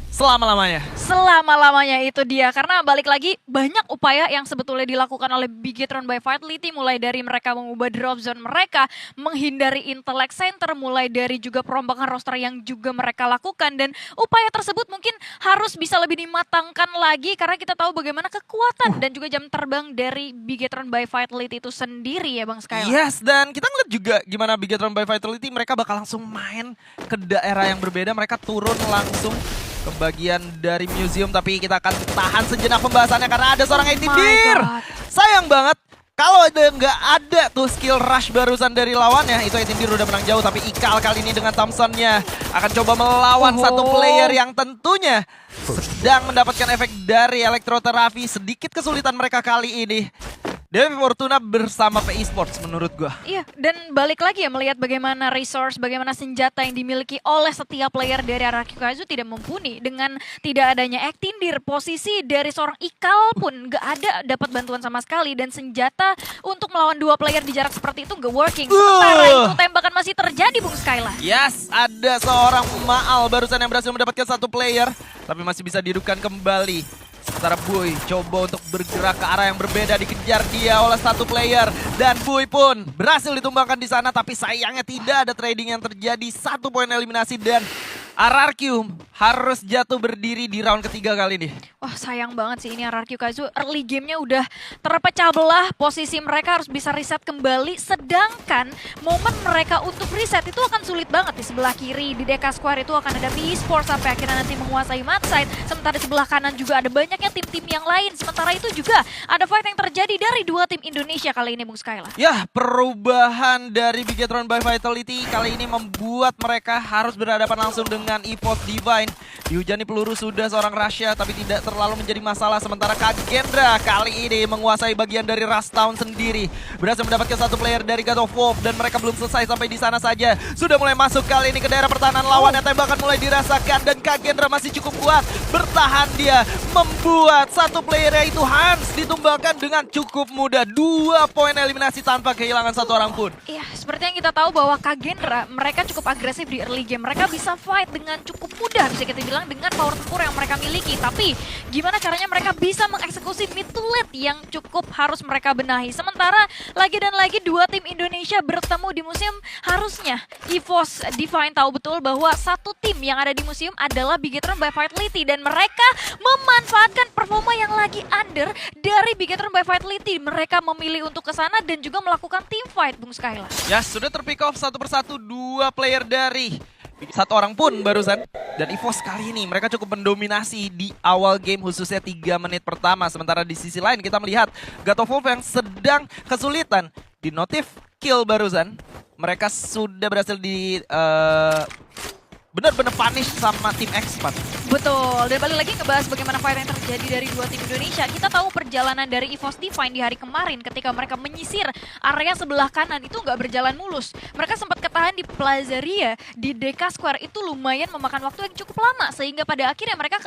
selama-lamanya. Selama-lamanya itu dia, karena balik lagi banyak upaya yang sebetulnya dilakukan oleh Bigetron by Vitality, mulai dari mereka mengubah drop zone mereka, menghindari intellect center, mulai dari juga perombakan roster yang juga mereka lakukan, dan upaya tersebut mungkin harus bisa lebih dimatangkan lagi karena kita tahu bagaimana kekuatan dan juga jam terbang dari Bigetron by Vitality itu sendiri ya Bang Skylar. Yes, dan kita ngeliat juga gimana Bigetron by Vitality mereka bakal langsung main ke daerah yang berbeda, mereka turun langsung ke bagian dari museum, tapi kita akan tahan sejenak pembahasannya karena ada seorang Dir. Sayang banget kalau nggak ada tuh skill rush barusan dari lawannya, itu Dir udah menang jauh. Tapi Ikal kali ini dengan Thompson-nya akan coba melawan satu player yang tentunya sedang mendapatkan efek dari elektroterapi. Sedikit kesulitan mereka kali ini. Devi Fortuna bersama PI Sports menurut gua. Iya, dan balik lagi ya melihat bagaimana resource, bagaimana senjata yang dimiliki oleh setiap player dari RRQ Kazu tidak mumpuni. Dengan tidak adanya Actindir, posisi dari seorang Ikal pun gak ada dapat bantuan sama sekali. Dan senjata untuk melawan 2 player di jarak seperti itu gak working. Sementara itu tembakan masih terjadi Bung Skylar. Yes, ada seorang Maal barusan yang berhasil mendapatkan satu player, tapi masih bisa dihidupkan kembali. Sementara Buy coba untuk bergerak ke arah yang berbeda, dikejar dia oleh satu player. Dan Buy pun berhasil ditumbangkan di sana, tapi sayangnya tidak ada trading yang terjadi. 1 poin eliminasi dan RRQ harus jatuh berdiri di round ketiga kali ini. Wah sayang banget sih ini RRQ Kaizo, early gamenya udah terpecah belah, posisi mereka harus bisa reset kembali, sedangkan momen mereka untuk reset itu akan sulit banget. Di sebelah kiri, di DK Square itu akan ada PE Sports sampai akhirnya nanti menguasai Madside, sementara di sebelah kanan juga ada banyaknya tim-tim yang lain. Sementara itu juga ada fight yang terjadi dari 2 tim Indonesia kali ini, Bung Skyla. Ya, perubahan dari Bigetron by Vitality kali ini membuat mereka harus berhadapan langsung dengan EVOS Divine. Dihujani peluru sudah seorang Rasha, tapi tidak terlalu menjadi masalah. Sementara Kagendra kali ini menguasai bagian dari Rust Town sendiri. Berhasil mendapatkan satu player dari God of War, dan mereka belum selesai sampai di sana saja. Sudah mulai masuk kali ini ke daerah pertahanan lawan. Tembakan mulai dirasakan dan Kagendra masih cukup kuat. Bertahan dia, membuat satu player yaitu Hans ditumbangkan dengan cukup mudah. 2 poin eliminasi tanpa kehilangan satu orang pun. Iya, seperti yang kita tahu bahwa Kagendra mereka cukup agresif di early game. Mereka bisa fight dengan cukup mudah, bisa kita bilang, dengan power tempur yang mereka miliki. Tapi gimana caranya mereka bisa mengeksekusi mid to late yang cukup harus mereka benahi. Sementara lagi dan lagi 2 tim Indonesia bertemu di museum. Harusnya EVOS Divine tahu betul bahwa satu tim yang ada di museum adalah Bigetron by Vitality, dan mereka memanfaatkan performa yang lagi under dari Bigetron by Vitality. Mereka memilih untuk ke sana dan juga melakukan team fight, Bung Skyla. Ya, sudah terpick off satu persatu 2 player dari satu orang pun barusan. Dan EVOS kali ini mereka cukup mendominasi di awal game, khususnya 3 menit pertama. Sementara di sisi lain kita melihat God of War yang sedang kesulitan di notif kill barusan. Mereka sudah berhasil di benar-benar punish sama tim X-Pat. Betul, dan balik lagi ngebahas bagaimana fight yang terjadi dari 2 tim Indonesia. Kita tahu perjalanan dari EVOS Divine di hari kemarin ketika mereka menyisir area sebelah kanan itu nggak berjalan mulus. Mereka sempat ketahan di Plaza Ria, di DK Square itu lumayan memakan waktu yang cukup lama. Sehingga pada akhirnya mereka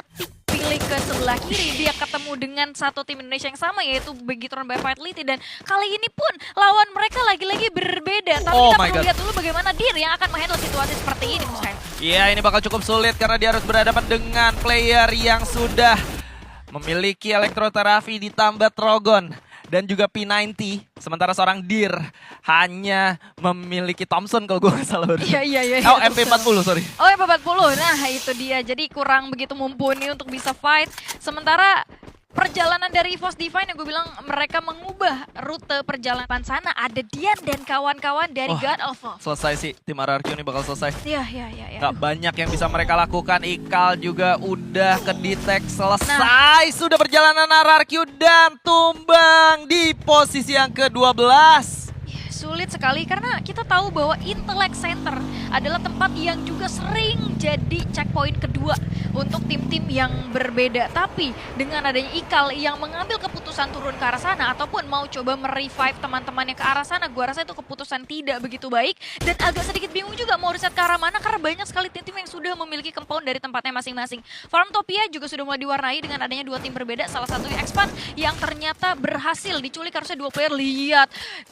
pilih ke sebelah kiri, dia ketemu dengan satu tim Indonesia yang sama yaitu Bigetron by Vitality, dan kali ini pun lawan mereka lagi-lagi berbeda. Tapi kita perlu lihat dulu bagaimana Dir yang akan menghandle situasi seperti ini, Bung Skyla. Iya, ini bakal cukup sulit karena dia harus berhadapan dengan player yang sudah memiliki elektroterapi ditambah Trogon dan juga P90. Sementara seorang Dir hanya memiliki Thompson kalau gue nggak salah. Iya. Oh, MP40, sorry. Oh, MP40. Nah, itu dia. Jadi kurang begitu mumpuni untuk bisa fight. Sementara perjalanan dari EVOS Divine yang gue bilang mereka mengubah rute perjalanan sana. Ada Dian dan kawan-kawan dari God of War. Selesai sih, tim RRQ ini bakal selesai. Iya. Gak banyak yang bisa mereka lakukan. Ikal juga udah kedetek selesai. Sudah perjalanan RRQ dan tumbang di posisi yang ke-12. Sulit sekali karena kita tahu bahwa Intellect Center adalah tempat yang juga sering jadi checkpoint kedua untuk tim-tim yang berbeda. Tapi dengan adanya Ikal yang mengambil keputusan turun ke arah sana ataupun mau coba merevive teman-temannya ke arah sana, gua rasa itu keputusan tidak begitu baik dan agak sedikit bingung juga mau riset ke arah mana karena banyak sekali tim-tim yang sudah memiliki compound dari tempatnya masing-masing. Farmtopia juga sudah mulai diwarnai dengan adanya 2 tim berbeda, salah satunya X-Pat yang ternyata berhasil diculik harusnya 2 player. Lihat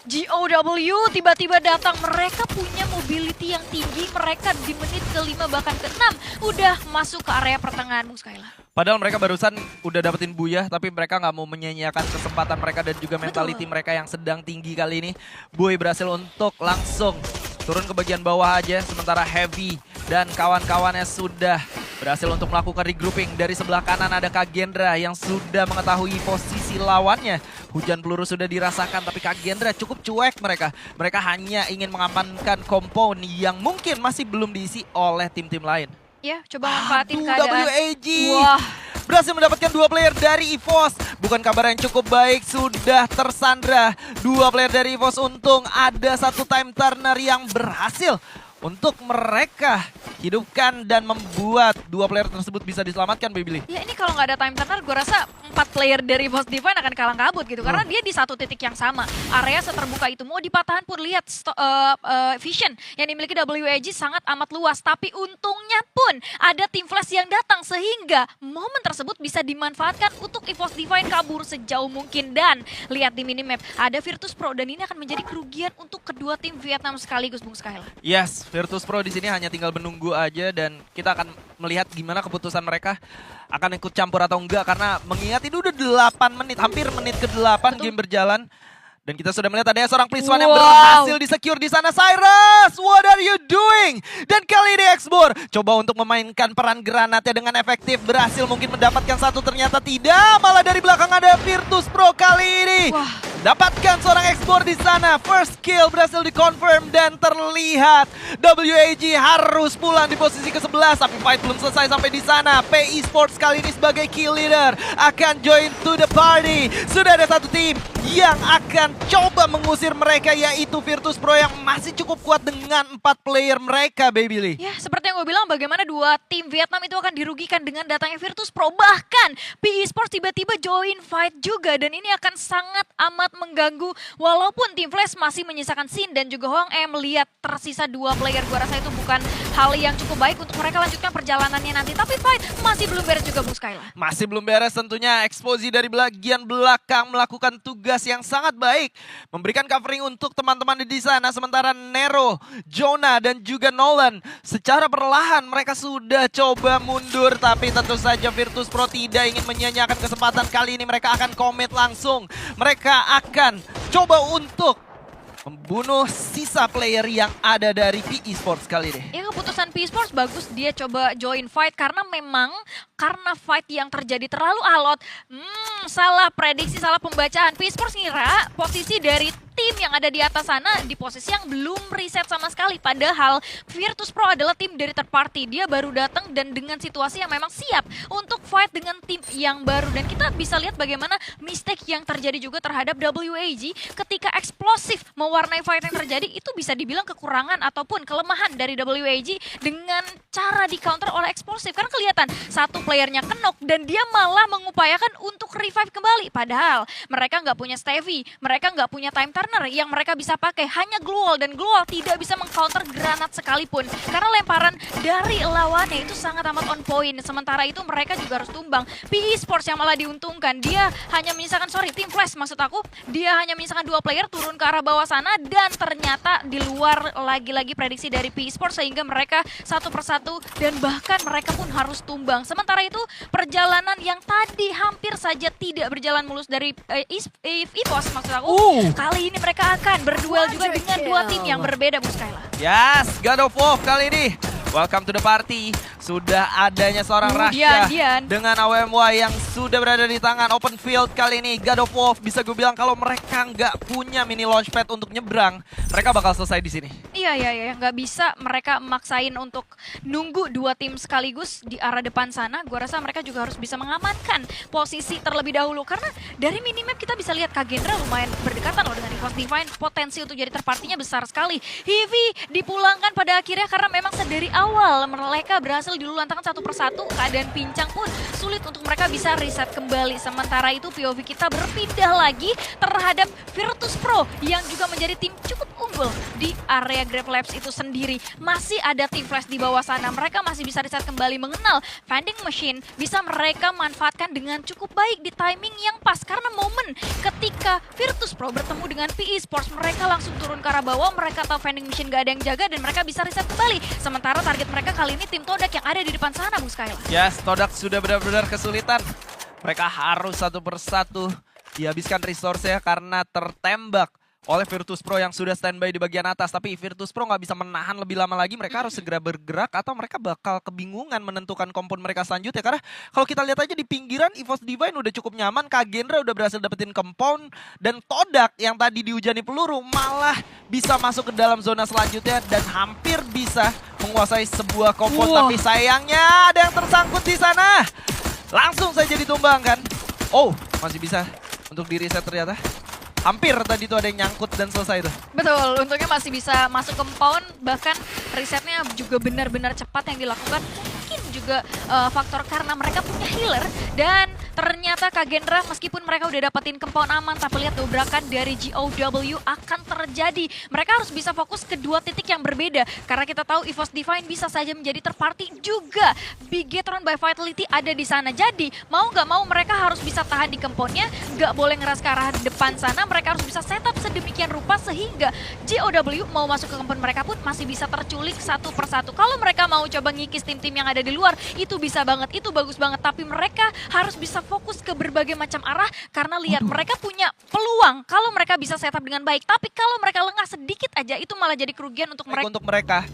GOW tiba-tiba datang, mereka punya mobility yang tinggi, mereka di menit ke-5 bahkan ke-6 udah masuk ke area pertengahan, Bung Skyla. Padahal mereka barusan udah dapetin Buyah, tapi mereka nggak mau menyia-nyiakan kesempatan mereka dan juga mentality mereka yang sedang tinggi kali ini. Buy berhasil untuk langsung turun ke bagian bawah aja, sementara Heavy dan kawan-kawannya sudah berhasil untuk melakukan regrouping. Dari sebelah kanan ada Kagendra yang sudah mengetahui posisi lawannya. Hujan peluru sudah dirasakan, tapi Kagendra cukup cuek mereka. Mereka hanya ingin mengamankan compound yang mungkin masih belum diisi oleh tim-tim lain. Ya, coba manfaatin keadaan. WAG. Wah. Berhasil mendapatkan 2 player dari EVOS. Bukan kabar yang cukup baik, sudah tersandra 2 player dari EVOS. Untung ada satu time turner yang berhasil untuk mereka hidupkan dan membuat 2 player tersebut bisa diselamatkan, Baby Lee. Ya ini kalau nggak ada time turner, gue rasa 4 player dari EVOS Divine akan kalah kabut gitu. Karena dia di satu titik yang sama. Area seterbuka itu, mau dipatahan pun lihat vision yang dimiliki WAG sangat amat luas. Tapi untungnya pun ada tim flash yang datang sehingga momen tersebut bisa dimanfaatkan untuk EVOS Divine kabur sejauh mungkin. Dan lihat di minimap, ada Virtus Pro dan ini akan menjadi kerugian untuk kedua tim Vietnam sekaligus, Bung Skyla. Yes, Virtus Pro di sini hanya tinggal menunggu aja dan kita akan melihat gimana keputusan mereka akan ikut campur atau enggak karena mengingat ini udah 8 menit, hampir menit ke-8 game berjalan. Dan kita sudah melihat adanya seorang Pliswan yang berhasil di-secure di sana. Cyrus, what are you doing? Dan kali ini Xbor coba untuk memainkan peran granatnya dengan efektif. Berhasil mungkin mendapatkan satu, ternyata tidak. Malah dari belakang ada Virtus Pro kali ini. Dapatkan seorang Xbor di sana. First kill berhasil di-confirm dan terlihat WAG harus pulang di posisi ke-11. Tapi fight belum selesai sampai di sana. PI Sports kali ini sebagai kill leader akan join to the party. Sudah ada satu tim yang akan coba mengusir mereka, yaitu Virtus Pro yang masih cukup kuat dengan 4 player mereka, Baby Lee. Ya, seperti yang gue bilang, bagaimana dua tim Vietnam itu akan dirugikan dengan datangnya Virtus Pro. Bahkan PI Sports tiba-tiba join fight juga, dan ini akan sangat amat mengganggu. Walaupun tim Flash masih menyisakan Sin dan juga Hwang E melihat tersisa 2 player, gue rasa itu bukan hal yang cukup baik untuk mereka lanjutkan perjalanannya nanti. Tapi fight masih belum beres juga, Bu Skyla. Masih belum beres tentunya. Exposy dari bagian belakang melakukan tugas yang sangat baik, memberikan covering untuk teman-teman di sana. Sementara Nero, Jonah dan juga Nolan secara perlahan mereka sudah coba mundur, tapi tentu saja Virtus Pro tidak ingin menyia-nyiakan kesempatan kali ini. Mereka akan commit langsung. Mereka akan coba untuk membunuh sisa player yang ada dari PI Sports kali ini. Ya, keputusan PI Sports bagus, dia coba join fight karena memang karena fight yang terjadi terlalu alot. Salah prediksi, salah pembacaan. PI Sports ngira posisi dari tim yang ada di atas sana di posisi yang belum reset sama sekali. Padahal Virtus Pro adalah tim dari third party. Dia baru datang dan dengan situasi yang memang siap untuk fight dengan tim yang baru. Dan kita bisa lihat bagaimana mistake yang terjadi juga terhadap WAG ketika eksplosif mewarnai fight yang terjadi. Itu bisa dibilang kekurangan ataupun kelemahan dari WAG dengan cara di counter oleh eksplosif. Karena kelihatan satu playernya knock dan dia malah mengupayakan untuk revive kembali. Padahal mereka nggak punya Stevie, mereka nggak punya time turner yang mereka bisa pakai, hanya glue wall, dan glue wall tidak bisa mengcounter granat sekalipun karena lemparan dari lawannya itu sangat amat on point. Sementara itu mereka juga harus tumbang. PI Sports yang malah diuntungkan, dia hanya menyisakan, Team Flash maksud aku, dia hanya menyisakan 2 player turun ke arah bawah sana dan ternyata di luar lagi-lagi prediksi dari PI Sports sehingga mereka satu persatu dan bahkan mereka pun harus tumbang. Sementara itu perjalanan yang tadi hampir saja tidak berjalan mulus dari EVOS maksud aku, kali ini mereka akan berduel juga dengan 2 tim yang berbeda, Bu Skyla. Yes, God of War kali ini. Welcome to the party. Sudah adanya seorang Rasha dengan AWMY yang sudah berada di tangan open field kali ini. God of War bisa gue bilang kalau mereka nggak punya mini launchpad untuk nyebrang, mereka bakal selesai di sini. Iya, nggak bisa mereka maksain untuk nunggu 2 tim sekaligus di arah depan sana. Gue rasa mereka juga harus bisa mengamankan posisi terlebih dahulu karena dari minimap kita bisa lihat Kagendra lumayan berdekatan loh dengan EVOS Divine. Potensi untuk jadi terpartinya besar sekali. Hivi dipulangkan pada akhirnya karena memang sedari awal mereka berhasil dilulantangkan satu persatu. Keadaan pincang pun sulit untuk mereka bisa reset kembali. Sementara itu POV kita berpindah lagi terhadap Virtus Pro yang juga menjadi tim cukup unggul di area Grab Labs itu sendiri. Masih ada tim Flash di bawah sana. Mereka masih bisa reset kembali, mengenal vending machine bisa mereka manfaatkan dengan cukup baik di timing yang pas. Karena momen ketika Virtus Pro bertemu dengan PI Sports, mereka langsung turun ke arah bawah. Mereka tahu vending machine gak ada yang jaga dan mereka bisa reset kembali. Sementara target mereka kali ini tim Todak yang ada di depan sana, Bu Skyla. Yes, Todak sudah benar-benar kesulitan. Mereka harus satu persatu dihabiskan resource-nya karena tertembak oleh Virtus Pro yang sudah standby di bagian atas. Tapi Virtus Pro nggak bisa menahan lebih lama lagi. Mereka harus segera bergerak atau mereka bakal kebingungan menentukan kompon mereka selanjutnya. Karena kalau kita lihat aja di pinggiran, EVOS Divine udah cukup nyaman. Kagendra udah berhasil dapetin kompon. Dan Todak yang tadi dihujani peluru malah bisa masuk ke dalam zona selanjutnya. Dan hampir bisa menguasai sebuah kompon. Tapi sayangnya ada yang tersangkut di sana. Langsung saja ditumbangkan. Oh, masih bisa untuk di reset ternyata. Hampir tadi tuh ada yang nyangkut dan selesai tuh. Betul, untungnya masih bisa masuk compound, bahkan risetnya juga benar-benar cepat yang dilakukan. Mungkin juga faktor karena mereka punya healer dan ternyata Kagendra meskipun mereka udah dapetin compound aman, tapi lihat dobrakan dari GOW akan terjadi. Mereka harus bisa fokus ke dua titik yang berbeda, karena kita tahu EVOS Divine bisa saja menjadi third party juga. Bigetron by Vitality ada di sana, jadi mau nggak mau mereka harus bisa tahan di compoundnya, nggak boleh ngeras ke arah depan sana. Mereka harus bisa setup sedemikian rupa sehingga GOW mau masuk ke compound mereka pun masih bisa terculik satu persatu. Kalau mereka mau coba ngikis tim-tim yang ada di luar, itu bisa banget, itu bagus banget. Tapi mereka harus bisa fokus ke berbagai macam arah, karena lihat mereka punya peluang kalau mereka bisa setup dengan baik. Tapi kalau mereka lengah sedikit aja, itu malah jadi kerugian untuk mereka. Untuk mereka.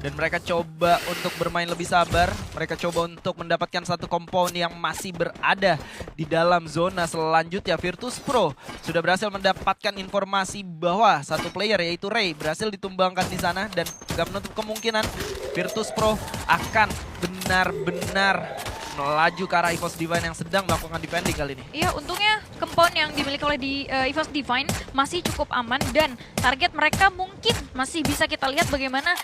Dan mereka coba untuk bermain lebih sabar. Mereka coba untuk mendapatkan satu compound yang masih berada di dalam zona selanjutnya. Virtus Pro sudah berhasil mendapatkan informasi bahwa satu player yaitu Ray berhasil ditumbangkan di sana. Dan gak menutup kemungkinan Virtus Pro akan benar-benar melaju ke arah EVOS Divine yang sedang melakukan defending kali ini. Iya, untungnya compound yang dimiliki oleh EVOS Divine masih cukup aman dan target mereka mungkin masih bisa kita lihat bagaimana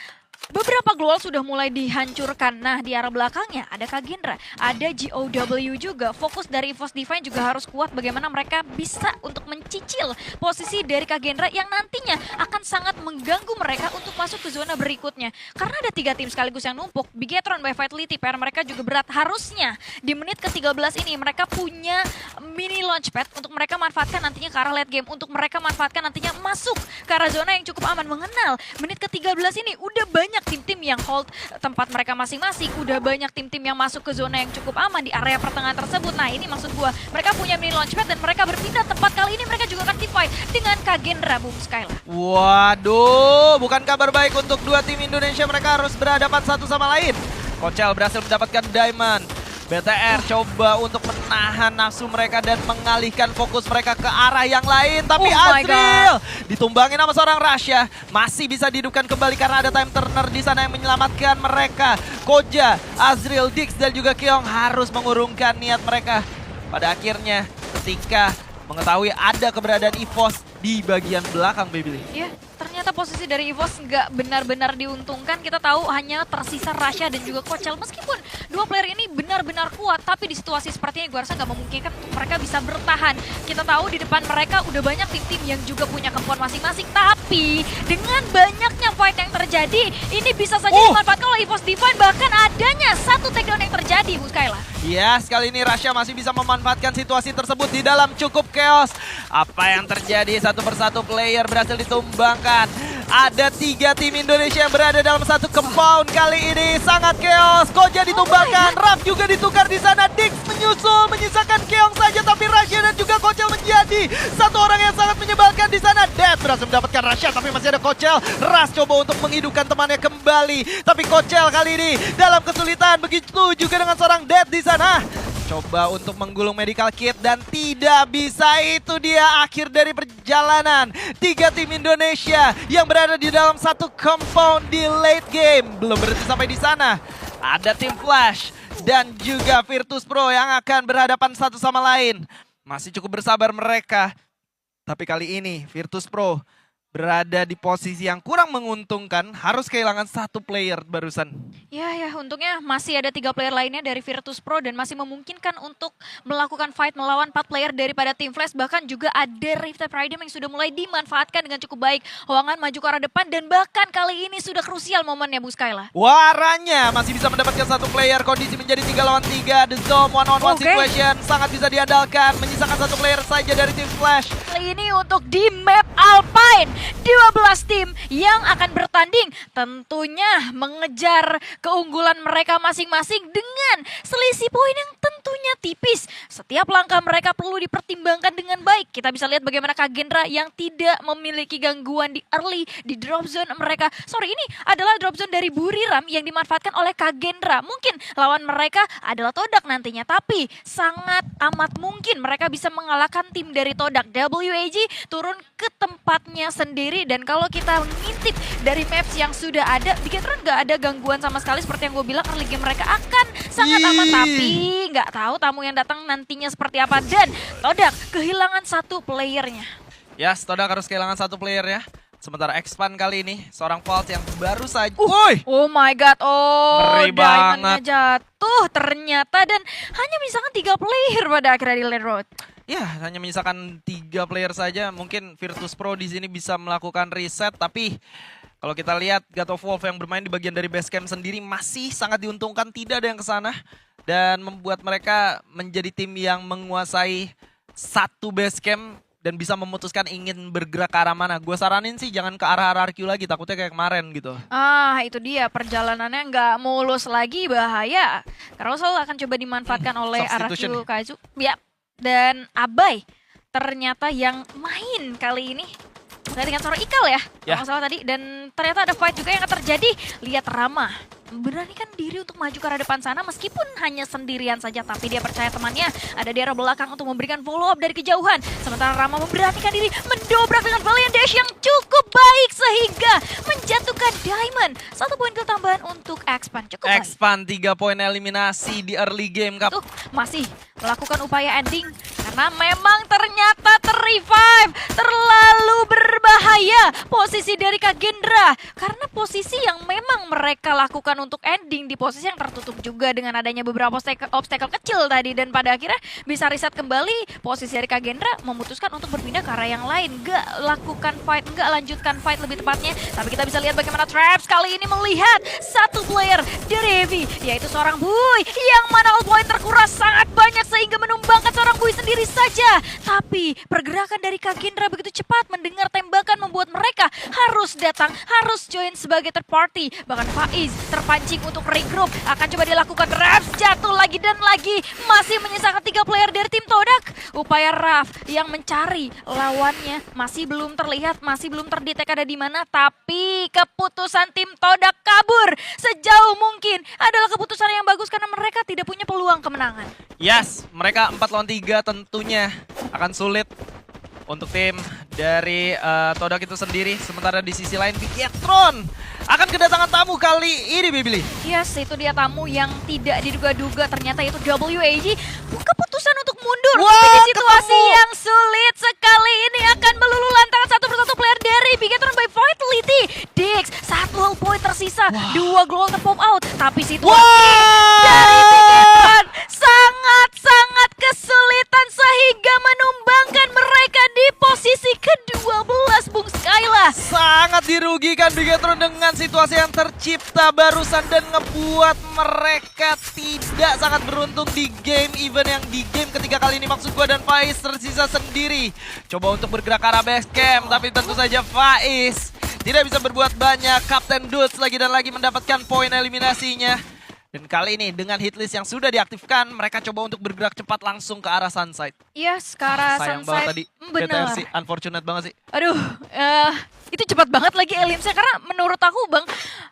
beberapa global sudah mulai dihancurkan. Nah, di arah belakangnya ada Kagendra, ada GOW juga. Fokus dari EVOS Divine juga harus kuat bagaimana mereka bisa untuk mencicil posisi dari Kagendra yang nantinya akan sangat mengganggu mereka untuk masuk ke zona berikutnya. Karena ada 3 tim sekaligus yang numpuk. Bigetron by Vitality, PR mereka juga berat. Harusnya di menit ke-13 ini mereka punya mini launchpad untuk mereka manfaatkan nantinya ke arah late game. Untuk mereka manfaatkan nantinya masuk ke arah zona yang cukup aman. Mengenal menit ke-13 ini udah banyak tim-tim yang hold tempat mereka masing-masing. Udah banyak tim-tim yang masuk ke zona yang cukup aman di area pertengahan tersebut. Nah, ini maksud gua, mereka punya mini launchpad dan mereka berpindah tempat. Kali ini mereka juga akan fight dengan Kagendra, Bung Skyla. Waduh, bukan kabar baik untuk dua tim Indonesia. Mereka harus berhadapan satu sama lain. Kocel berhasil mendapatkan Diamond. BTR coba untuk menahan nafsu mereka dan mengalihkan fokus mereka ke arah yang lain. Tapi Azril ditumbangin sama seorang Rasha. Masih bisa dihidupkan kembali karena ada time turner di sana yang menyelamatkan mereka. Koja, Azril, Dix dan juga Keong harus mengurungkan niat mereka. Pada akhirnya ketika mengetahui ada keberadaan EVOS di bagian belakang, Baby. Iya, ternyata posisi dari EVOS nggak benar-benar diuntungkan. Kita tahu hanya tersisa Rasha dan juga Kocel. Meskipun dua player ini benar-benar kuat, tapi di situasi seperti ini gue rasa nggak memungkinkan untuk mereka bisa bertahan. Kita tahu di depan mereka udah banyak tim-tim yang juga punya kemampuan masing-masing. Tapi dengan banyaknya fight yang terjadi, ini bisa saja dimanfaatkan oleh EVOS Divine. Bahkan adanya satu takedown yang terjadi, Bu Skyla. Ya, sekali ini Rasha masih bisa memanfaatkan situasi tersebut di dalam cukup chaos. Apa yang terjadi? Satu persatu player berhasil ditumbangkan. Ada 3 tim Indonesia yang berada dalam satu compound. Kali ini sangat chaos. Koja ditumbangkan, Raf juga ditukar di sana. Dix menyusul, menyisakan Keong saja. Tapi Rasha dan juga Kocel menjadi satu orang yang sangat menyebalkan di sana. Dead berhasil mendapatkan Rasha, tapi masih ada Kocel. Ras coba untuk menghidupkan temannya kembali. Tapi Kocel kali ini dalam kesulitan. Begitu juga dengan seorang Dead di sana. Coba untuk menggulung medical kit dan tidak bisa. Itu dia akhir dari perjalanan 3 tim Indonesia yang berada di dalam satu compound di late game. Belum berhenti sampai di sana. Ada tim Flash dan juga Virtus Pro yang akan berhadapan satu sama lain. Masih cukup bersabar mereka. Tapi kali ini Virtus Pro berada di posisi yang kurang menguntungkan, harus kehilangan satu player barusan. Ya, untungnya masih ada 3 player lainnya dari Virtus Pro dan masih memungkinkan untuk melakukan fight melawan 4 player daripada tim Flash. Bahkan juga ada Rifted Pride yang sudah mulai dimanfaatkan dengan cukup baik. Hoangan maju ke arah depan dan bahkan kali ini sudah krusial momennya, Bu Skyla. Waranya masih bisa mendapatkan satu player, kondisi menjadi 3 lawan 3. The Zone one-on-one situation sangat bisa diandalkan. Menyisakan satu player saja dari tim Flash. Kali ini untuk di map Alpine. 12 tim yang akan bertanding tentunya mengejar keunggulan mereka masing-masing dengan selisih poin yang tentunya tipis. Setiap langkah mereka perlu dipertimbangkan dengan baik. Kita bisa lihat bagaimana Kagendra yang tidak memiliki gangguan di early, di drop zone mereka. Sorry, ini adalah drop zone dari Buriram yang dimanfaatkan oleh Kagendra. Mungkin lawan mereka adalah Todak nantinya, tapi sangat amat mungkin mereka bisa mengalahkan tim dari Todak. WAG turun ke tempatnya sendiri dan kalau kita ngintip dari maps yang sudah ada, Bigetron nggak ada gangguan sama sekali. Seperti yang gue bilang, early game mereka akan sangat aman, tapi nggak tahu tamu yang datang nantinya seperti apa. Dan Todak kehilangan satu playernya. Ya, Todak harus kehilangan satu player ya. Sementara Expand kali ini seorang Pulse yang baru saja. Woi! Oh my god, oh Ngeri diamondnya banget. jatuh ternyata dan hanya misalkan 3 player pada akhirnya di lane road. Ya, hanya menyisakan 3 player saja. Mungkin Virtus Pro di sini bisa melakukan reset, tapi kalau kita lihat God of Wolf yang bermain di bagian dari base camp sendiri masih sangat diuntungkan, tidak ada yang ke sana dan membuat mereka menjadi tim yang menguasai satu base camp dan bisa memutuskan ingin bergerak ke arah mana. Gue saranin sih jangan ke arah RRQ lagi, takutnya kayak kemarin gitu. Ah, itu dia perjalanannya nggak mulus lagi, bahaya. Carousel akan coba dimanfaatkan oleh substitution Araku Kazu. Ya, dan Abai ternyata yang main kali ini. Saya dengan seorang Ikal ya, kalau nggak salah tadi. Dan ternyata ada fight juga yang akan terjadi. Lihat Rama memberanikan diri untuk maju ke arah depan sana meskipun hanya sendirian saja, tapi dia percaya temannya ada di arah belakang untuk memberikan follow up dari kejauhan. Sementara Rama memberanikan diri mendobrak dengan Valiant Dash yang cukup baik sehingga menjatuhkan Diamond. 1 poin ketambahan untuk Expand, cukup baik. Expand 3 poin eliminasi di early game, Kap. Tuh, masih melakukan upaya ending karena memang ternyata ter-revive terlalu berbahaya posisi dari Kagendra karena posisi yang memang mereka lakukan untuk ending di posisi yang tertutup juga dengan adanya beberapa obstacle kecil tadi dan pada akhirnya bisa reset kembali. Posisi dari Kagendra memutuskan untuk berpindah ke arah yang lain, gak lakukan fight, gak lanjutkan fight lebih tepatnya. Tapi kita bisa lihat bagaimana Traps kali ini melihat satu player dari Heavy, yaitu seorang Bui yang mana all point terkuras sangat banyak sehingga menumbangkan seorang Bui sendiri saja. Tapi pergerakan dari Kagendra begitu cepat, mendengar tembakan membuat mereka harus datang, harus join sebagai third party. Bahkan Faiz terpancing untuk regroup, akan coba dilakukan. Raf jatuh lagi dan lagi, masih menyisakan 3 player dari tim Todak. Upaya Raf yang mencari lawannya masih belum terlihat, masih belum terdetek ada di mana, tapi keputusan tim Todak kabur sejauh mungkin adalah keputusan yang bagus karena mereka tidak punya peluang kemenangan. Yes, mereka 4 lawan 3 tentunya akan sulit untuk tim dari Todak itu sendiri. Sementara di sisi lain Bigetron akan kedatangan tamu kali ini, Bibili. Yes, itu dia tamu yang tidak diduga-duga, ternyata itu WAG. Keputusan untuk mundur. Wah, Tapi di situasi ketemu. yang sulit sekali ini akan meluluh lantakan satu persatu player dari Bigetron by Vitality. Dix, 1 hull point tersisa, 2 gol terpop out. Tapi situasi dari Bigetron sangat-sangat kesulitan sehingga menumbangkan mereka di posisi ke-12, Bung Skyla. Sangat dirugikan Bigetron dengan situasi yang tercipta barusan dan ngebuat mereka tidak sangat beruntung di game event yang di game ketiga kali ini. Maksud gua, dan Faiz tersisa sendiri. Coba untuk bergerak ke arah base camp, tapi tentu saja Faiz tidak bisa berbuat banyak. Kapten Dudes lagi dan lagi mendapatkan poin eliminasinya. Dan kali ini dengan hitlist yang sudah diaktifkan, mereka coba untuk bergerak cepat langsung ke arah Sunside. Yes, ke arah Sayang Sunside. banget tadi Bener. BTRC, unfortunate banget sih. Aduh, itu cepat banget lagi Elimsnya karena menurut aku Bang,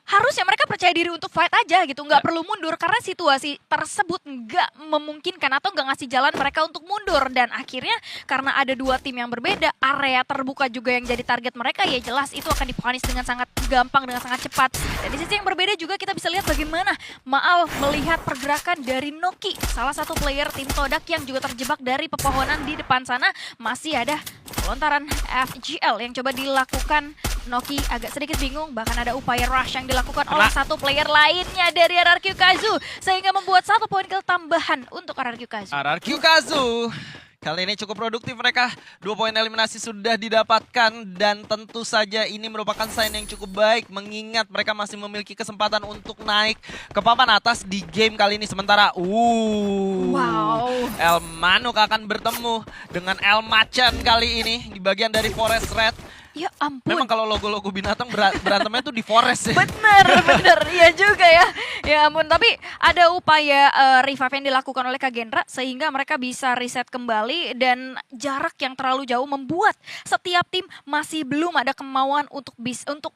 harusnya mereka percaya diri untuk fight aja gitu, nggak perlu mundur karena situasi tersebut nggak memungkinkan atau nggak ngasih jalan mereka untuk mundur. Dan akhirnya karena ada 2 tim yang berbeda, area terbuka juga yang jadi target mereka, ya jelas itu akan diponis dengan sangat gampang, dengan sangat cepat. Dan di sisi yang berbeda juga kita bisa lihat bagaimana Maal melihat pergerakan dari Noki, salah satu player tim Todak yang juga terjebak dari pepohonan di depan sana. Masih ada lontaran FGL yang coba dilakukan. Noki agak sedikit bingung, bahkan ada upaya rush yang dilakukan oleh satu player lainnya dari RRQ Kazu sehingga membuat 1 poin kill tambahan untuk RRQ Kazu. RRQ Kazu kali ini cukup produktif mereka. 2 poin eliminasi sudah didapatkan dan tentu saja ini merupakan sign yang cukup baik mengingat mereka masih memiliki kesempatan untuk naik ke papan atas di game kali ini. Sementara Wow. El Manuk akan bertemu dengan El Macan kali ini di bagian dari Forest Red. Ya ampun. Memang kalau logo-logo binatang berantemnya tuh di forest ya. Bener, iya juga ya. Ya ampun, tapi ada upaya revive yang dilakukan oleh Kagendra sehingga mereka bisa reset kembali dan jarak yang terlalu jauh membuat setiap tim masih belum ada kemauan untuk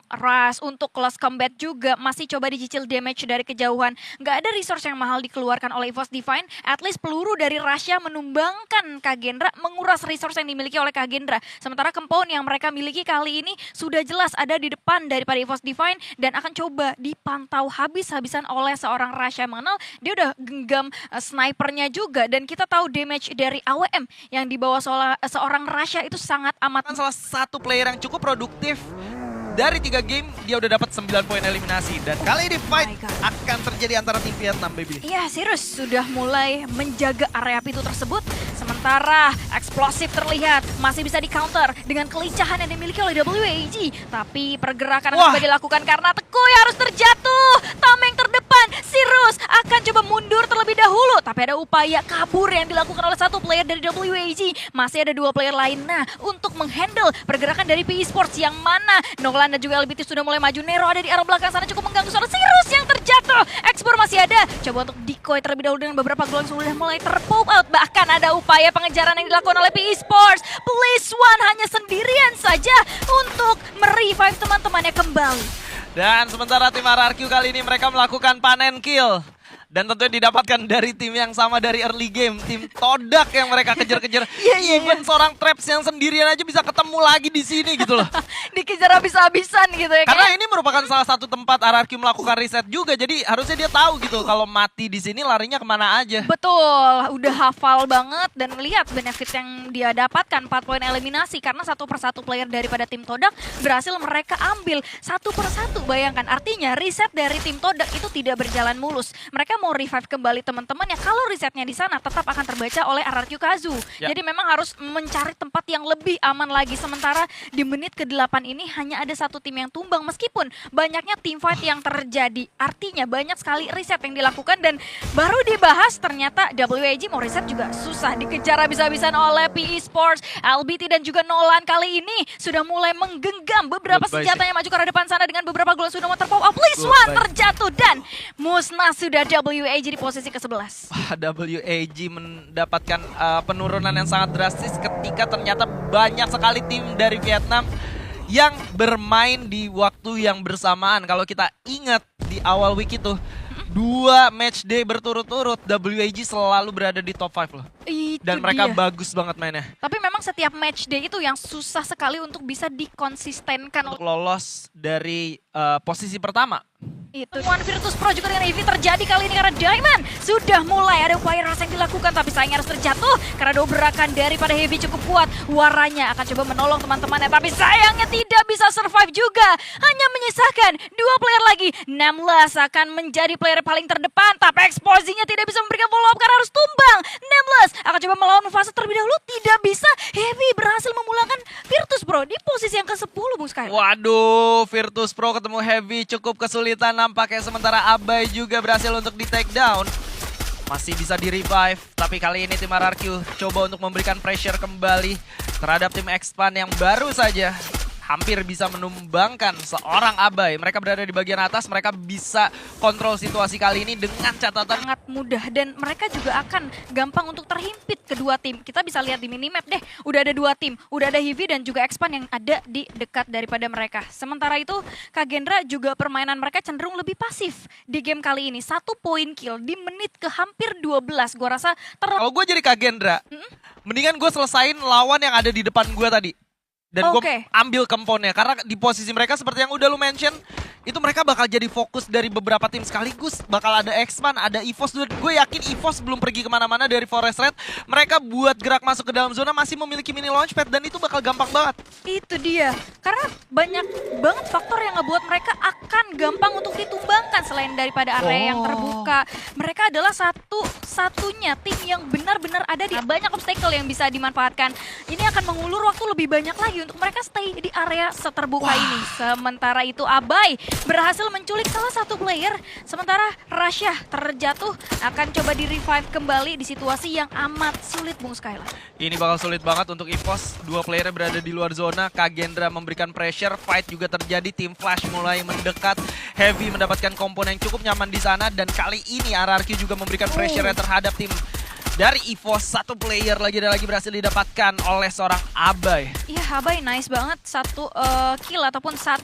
rush, untuk close combat juga. Masih coba dicicil damage dari kejauhan. Nggak ada resource yang mahal dikeluarkan oleh EVOS Divine. At least peluru dari Rasha menumbangkan Kagendra, menguras resource yang dimiliki oleh Kagendra. Sementara compound yang mereka miliki kali ini sudah jelas ada di depan daripada EVOS Divine dan akan coba dipantau habis-habisan oleh seorang Rasha. Mengenal dia udah genggam snipernya juga dan kita tahu damage dari AWM yang dibawa seorang Rasha itu sangat amat. Salah satu player yang cukup produktif dari 3 game dia udah dapat 9 poin eliminasi. Dan kali ini fight my God. akan terjadi antara tim Vietnam, baby. Iya, Sirus sudah mulai menjaga area pintu tersebut. Sementara eksplosif terlihat masih bisa di-counter dengan kelincahan yang dimiliki oleh WAG. Tapi pergerakan akan coba dilakukan karena Tekui harus terjatuh. Tameng terdepan, Sirus akan coba mundur terlebih dahulu. Tapi ada upaya kabur yang dilakukan oleh satu player dari WAG. Masih ada 2 player lain. Nah, untuk menghandle pergerakan dari PE Sports yang mana Nolan dan juga LBT sudah mulai maju. Nero ada di arah belakang sana cukup mengganggu suara Sirus yang terjatuh. Expor masih ada. Coba untuk decoy terlebih dahulu dengan beberapa glowing sudah mulai terpop out. Bahkan ada upaya pengejaran yang dilakukan oleh PE Sports. Please One hanya sendirian saja untuk merevive teman-temannya kembali. Dan sementara tim RRQ kali ini mereka melakukan panen kill. Dan tentunya didapatkan dari tim yang sama dari early game. Tim Todak yang mereka kejar-kejar. Even seorang Traps yang sendirian aja bisa ketemu lagi di sini gitu loh. Dikejar habis-habisan gitu ya. Karena ini merupakan salah satu tempat RRQ melakukan riset juga. Jadi harusnya dia tahu gitu kalau mati di sini larinya kemana aja. Betul, udah hafal banget dan lihat benefit yang dia dapatkan 4 poin eliminasi karena satu persatu player daripada tim Todak berhasil mereka ambil satu persatu. Bayangkan artinya riset dari tim Todak itu tidak berjalan mulus. Mereka mau revive kembali teman-temannya, kalau risetnya di sana tetap akan terbaca oleh RRQ Kazu. Ya. Jadi memang harus mencari tempat yang lebih aman lagi. Sementara di menit ke-8 ini hanya ada satu tim yang tumbang meskipun banyaknya team fight yang terjadi. Artinya banyak sekali riset yang dilakukan dan baru dibahas ternyata WAG mau riset juga susah. Dikejar habis-habisan oleh PE Sports. LBT dan juga Nolan kali ini sudah mulai menggenggam beberapa Goodbye senjatanya maju ke arah depan sana dengan beberapa gol sudah mau terpop up. Please One terjatuh dan musnah sudah WAG di posisi ke-11. WAG mendapatkan penurunan yang sangat drastis ketika ternyata banyak sekali tim dari Vietnam yang bermain di waktu yang bersamaan. Kalau kita ingat di awal week itu, 2 match day berturut-turut WAG selalu berada di top 5 loh. Itu Dan mereka dia. bagus banget mainnya. Tapi memang setiap match day itu yang susah sekali untuk bisa dikonsistenkan. Untuk lolos dari posisi pertama. Itu One Virtus Pro juga dengan Heavy terjadi kali ini karena Diamond sudah mulai ada upaya ras yang dilakukan tapi sayangnya harus terjatuh karena dobrakan daripada Heavy cukup kuat. Waranya akan coba menolong teman-temannya tapi sayangnya tidak bisa survive juga. Hanya menyisakan 2 player lagi. Nameless akan menjadi player paling terdepan tapi eksplosinya tidak bisa memberikan follow up karena harus tumbang. Nameless akan coba melawan Mufasa terlebih dahulu, tidak bisa. Heavy berhasil memulangkan Virtus Pro di posisi yang ke-10 Bung Sky. Waduh, Virtus Pro ketemu Heavy cukup kesulitan nampaknya, sementara Abai juga berhasil untuk di take down. Masih bisa di revive, tapi kali ini tim RRQ coba untuk memberikan pressure kembali terhadap tim Expand yang baru saja hampir bisa menumbangkan seorang Abai. Mereka berada di bagian atas, mereka bisa kontrol situasi kali ini dengan catatan Sangat mudah dan mereka juga akan gampang untuk terhimpit kedua tim. Kita bisa lihat di minimap deh, udah ada 2 tim, udah ada Heavy dan juga Expand yang ada di dekat daripada mereka. Sementara itu Kagendra juga permainan mereka cenderung lebih pasif di game kali ini. 1 poin kill di menit ke hampir 12. Gua rasa Kalau gue jadi Kagendra, mendingan gue selesain lawan yang ada di depan gue tadi. Dan gue Oke. ambil kemponnya, karena di posisi mereka seperti yang udah lu mention, itu mereka bakal jadi fokus dari beberapa tim sekaligus. Bakal ada X-Man, ada EVOS. Gue yakin EVOS belum pergi kemana-mana dari Forest Red. Mereka buat gerak masuk ke dalam zona masih memiliki mini launchpad dan itu bakal gampang banget. Itu dia, karena banyak banget faktor yang ngebuat mereka akan gampang untuk ditumbangkan selain daripada area yang terbuka. Mereka adalah satu-satunya tim yang benar-benar ada di banyak obstacle yang bisa dimanfaatkan. Ini akan mengulur waktu lebih banyak lagi untuk mereka stay di area seterbuka ini. Sementara itu Abai berhasil menculik salah satu player, sementara Rasha terjatuh akan coba di-revive kembali di situasi yang amat sulit Bung Skylar. Ini bakal sulit banget untuk EVOS. 2 playernya berada di luar zona. Kagendra memberikan pressure. Fight juga terjadi. Tim Flash mulai mendekat. Heavy mendapatkan komponen yang cukup nyaman di sana. Dan kali ini RRQ juga memberikan pressure terhadap tim dari EVOS. 1 player lagi dan lagi berhasil didapatkan oleh seorang Abai. Iya, Abai nice banget. 1 kill ataupun 1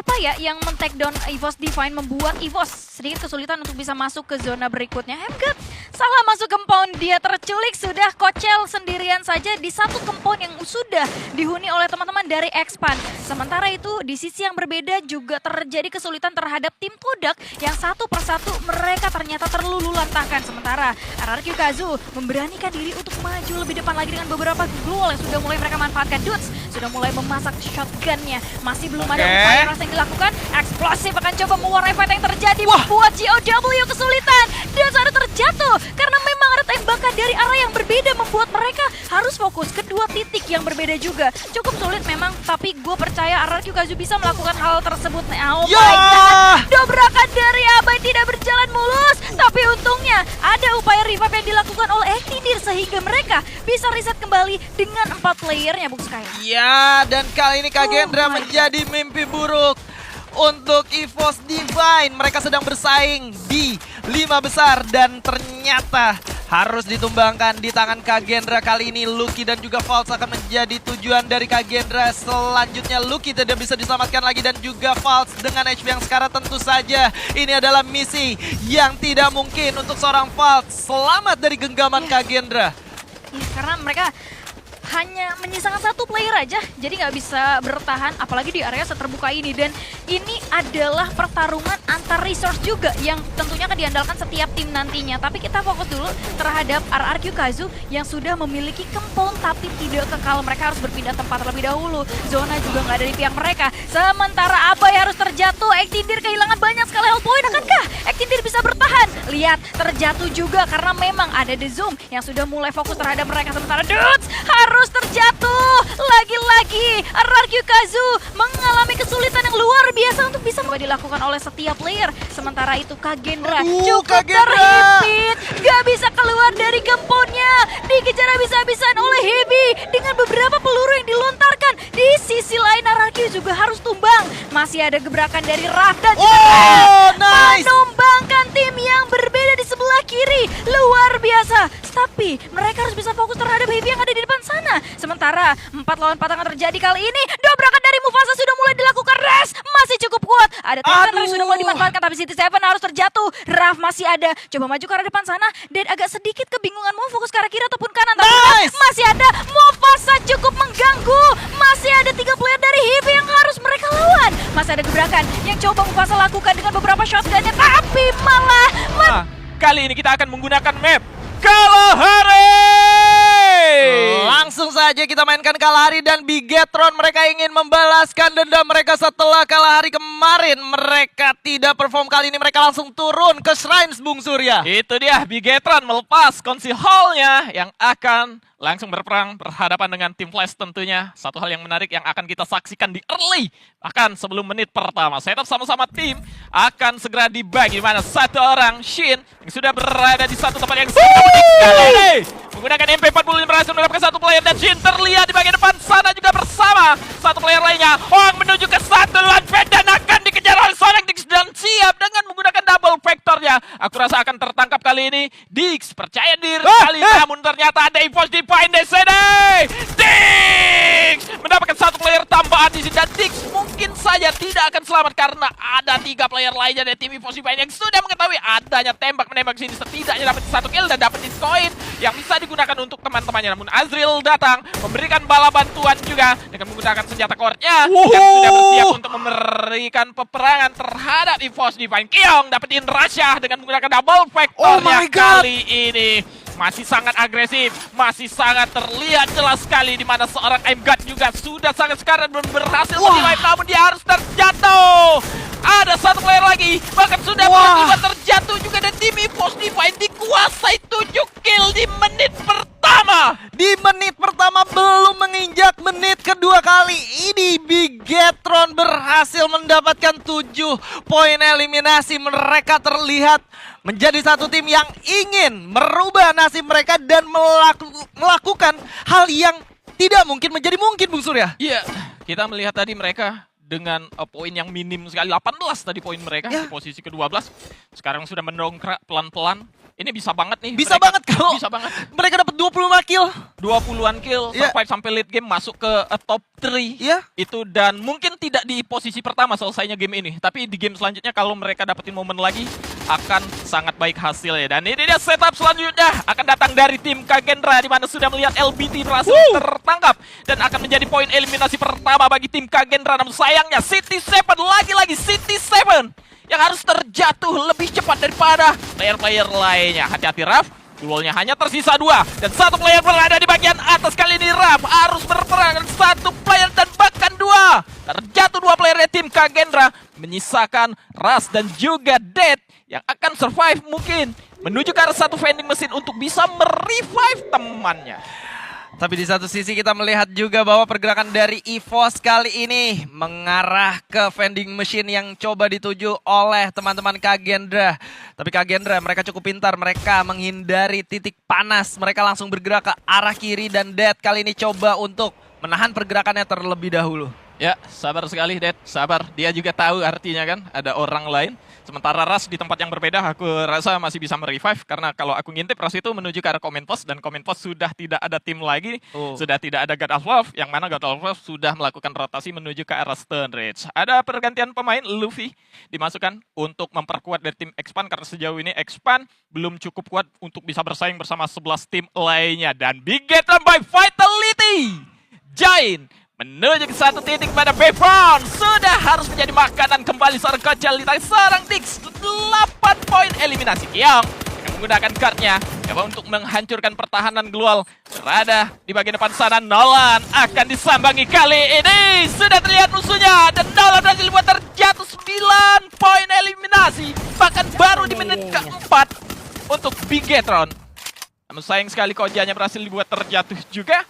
upaya yang men-take down EVOS Divine membuat EVOS sedikit kesulitan untuk bisa masuk ke zona berikutnya. Hemgat salah masuk compound, dia terculik, sudah kocel sendirian saja di satu compound yang sudah dihuni oleh teman-teman dari Xpan. Sementara itu di sisi yang berbeda juga terjadi kesulitan terhadap tim Todak yang satu persatu mereka ternyata terluluh-lantahkan. Sementara RRQ Kazu memberanikan diri untuk maju lebih depan lagi dengan beberapa gol yang sudah mulai mereka manfaatkan. Dudes sudah mulai memasak shotgunnya, masih belum ada upaya rasa yang dilakukan. Eksplosif akan coba mewarnai fight yang terjadi, membuat GOW kesulitan. Dudes harus terjatuh karena memang ada tembakan dari arah yang berbeda membuat mereka harus fokus ke dua titik yang berbeda juga. Cukup sulit memang, tapi gue percaya RRQ Kazu bisa melakukan hal tersebut. Oh my god, dobrakan dari Abai tidak berjalan mulus, tapi untungnya ada upaya revive yang dilakukan oleh Ektidir sehingga mereka bisa reset kembali dengan 4 playernya, Bung Sky. Ya, dan kali ini Kagendra menjadi mimpi buruk untuk EVOS Divine. Mereka sedang bersaing di 5 besar dan ternyata harus ditumbangkan di tangan Kagendra. Kali ini Lucky dan juga Falz akan menjadi tujuan dari Kagendra. Selanjutnya Lucky tidak bisa diselamatkan lagi dan juga Falz dengan HP yang sekarang tentu saja ini adalah misi yang tidak mungkin untuk seorang Falz selamat dari genggaman Kagendra. Ya, karena mereka hanya menyisakan satu player aja, jadi nggak bisa bertahan, apalagi di area seterbuka ini. Dan ini adalah pertarungan antar resource juga yang tentunya akan diandalkan setiap tim nantinya. Tapi kita fokus dulu terhadap RRQ Kazu yang sudah memiliki compound tapi tidak kekal. Mereka harus berpindah tempat terlebih dahulu. Zona juga nggak ada di pihak mereka. Sementara Abai harus terjatuh. Ektindir kehilangan banyak sekali health point. Akankah Ektindir bisa bertahan? Lihat, terjatuh juga karena memang ada The Zoom yang sudah mulai fokus terhadap mereka. Sementara Dudes harus terjatuh. Lagi-lagi RRQ Kazu mengalami kesulitan yang luar biasa untuk bisa dilakukan oleh setiap player. Sementara itu Kagendra cukup terhimpit, gak bisa keluar dari compoundnya, dikejar habis-habisan oleh Heavy dengan beberapa peluru yang dilontarkan. Di sisi lain RRQ juga harus tumbang. Masih ada gebrakan dari Raf dan juga menumbangkan tim yang berbeda di sebelah kiri. Luar biasa. Tapi mereka harus bisa fokus terhadap Heavy yang ada di depan sana. Sementara 4 lawan 4 akan terjadi kali ini. Dobrakan dari Mufasa sudah mulai dilakukan. Res masih cukup kuat. Ada Titan yang sudah mulai dimanfaatkan, tapi City Seven harus terjatuh. Raf masih ada. Coba maju ke arah depan sana. Dan agak sedikit kebingungan mau fokus ke arah kiri ataupun kanan. Tapi masih ada. Mufasa cukup mengganggu. Masih ada 3 player dari Heavy yang harus mereka lawan. Masih ada gebrakan yang coba Mufasa lakukan dengan beberapa shotgunnya. Tapi malah kali ini kita akan menggunakan map Kalahari. Langsung saja kita mainkan Kalahari dan Bigetron. Mereka ingin membalaskan dendam mereka setelah Kalahari kemarin. Mereka tidak perform, kali ini mereka langsung turun ke Shrines, Bung Surya. Itu dia, Bigetron melepas Konsi Hall-nya yang akan langsung berperang berhadapan dengan tim Flash tentunya. Satu hal yang menarik yang akan kita saksikan di early, bahkan sebelum menit pertama. Setup sama-sama tim akan segera dibagi, mana satu orang Shin yang sudah berada di satu tempat yang sangat unik sekali. Menggunakan MP40 berhasil mendapatkan satu player dan Shin terlihat di bagian depan sana juga bersama satu player lainnya. Hoang menuju ke satu launchpad dan akan dikejar oleh Sonic Dix dan siap dengan menggunakan double vectornya. Aku rasa akan tertangkap kali ini. Dix percaya diri kali namun ternyata ada EVOS Divine di sini. Dix mendapatkan satu player tambahan di sini dan Dix mungkin saja tidak akan selamat karena ada 3 player lainnya dari tim EVOS Divine yang sudah mengetahui adanya tembak-menembak sini, setidaknya dapat 1 kill dan dapat koin yang bisa digunakan untuk teman-temannya. Namun Azril datang memberikan bala bantuan juga dengan menggunakan senjata core-nya yang sudah bersiap untuk memberikan peperangan terhadap EVOS Divine. Kiong dapetin Rasyah dengan menggunakan double vectornya kali ini. Masih sangat agresif, masih sangat terlihat jelas sekali di mana seorang M-God juga sudah sangat sekarang berhasil merevive, namun dia harus terjatuh. Ada satu player lagi, bahkan sudah tiba terjatuh juga dan tim EVOS Divine dikuasai 7 kill di menit pertama. Di menit pertama belum menginjak menit kedua kali ini Bigetron berhasil mendapatkan 7 poin eliminasi. Mereka terlihat menjadi satu tim yang ingin merubah nasib mereka dan melakukan hal yang tidak mungkin menjadi mungkin, Bung Surya. Iya, kita melihat tadi mereka dengan poin yang minim sekali, 18 tadi poin mereka di posisi ke-12. Sekarang sudah mendongkrak pelan-pelan Ini bisa banget nih. Bisa banget kalau Bisa banget. mereka dapat 25 kill. 20-an kill, Iya. survive sampai late game, masuk ke top 3. Iya. Itu dan mungkin tidak di posisi pertama selesainya game ini. Tapi di game selanjutnya kalau mereka dapetin momen lagi, akan sangat baik hasilnya. Dan ini dia setup selanjutnya. Akan datang dari tim Kagendra, di mana sudah melihat LBT berhasil tertangkap. Dan akan menjadi poin eliminasi pertama bagi tim Kagendra. Namun sayangnya City7, lagi-lagi City7 yang harus terjatuh lebih cepat daripada player-player lainnya. Hati-hati Raf, duelnya hanya tersisa 2 dan 1 player berada di bagian atas. Kali ini Raf harus berperang dengan 1 player dan bahkan 2. Terjatuh 2 player dari tim Kagendra, menyisakan Ras dan juga Dead yang akan survive mungkin menuju ke arah satu vending mesin untuk bisa merevive temannya. Tapi di satu sisi kita melihat juga bahwa pergerakan dari EVOS kali ini mengarah ke vending machine yang coba dituju oleh teman-teman Kagendra. Tapi Kagendra mereka cukup pintar, mereka menghindari titik panas. Mereka langsung bergerak ke arah kiri dan Dead kali ini coba untuk menahan pergerakannya terlebih dahulu. Ya, sabar sekali Dead, sabar. Dia juga tahu artinya kan, ada orang lain. Sementara Ras di tempat yang berbeda, aku rasa masih bisa merevive. Karena kalau aku ngintip, Ras itu menuju ke arah Command Post. Dan Command Post sudah tidak ada tim lagi. Sudah tidak ada God of Love. Yang mana God of Love sudah melakukan rotasi menuju ke arah Stone Ridge. Ada pergantian pemain, Luffy dimasukkan untuk memperkuat dari tim Expand. Karena sejauh ini Expand belum cukup kuat untuk bisa bersaing bersama 11 tim lainnya. Dan Bigetron by Vitality Giant menuju ke satu titik pada Bayfront. Sudah harus menjadi makanan kembali seorang Kocel di tangan seorang Dix. 8 poin eliminasi. Kiong yang menggunakan guardnya coba untuk menghancurkan pertahanan Glual. Berada di bagian depan sana. Nolan akan disambangi kali ini. Sudah terlihat musuhnya. Dan Nolan berhasil buat terjatuh 9 poin eliminasi. Bahkan baru di menit keempat untuk Bigetron. Namun sayang sekali Kojanya berhasil dibuat terjatuh juga.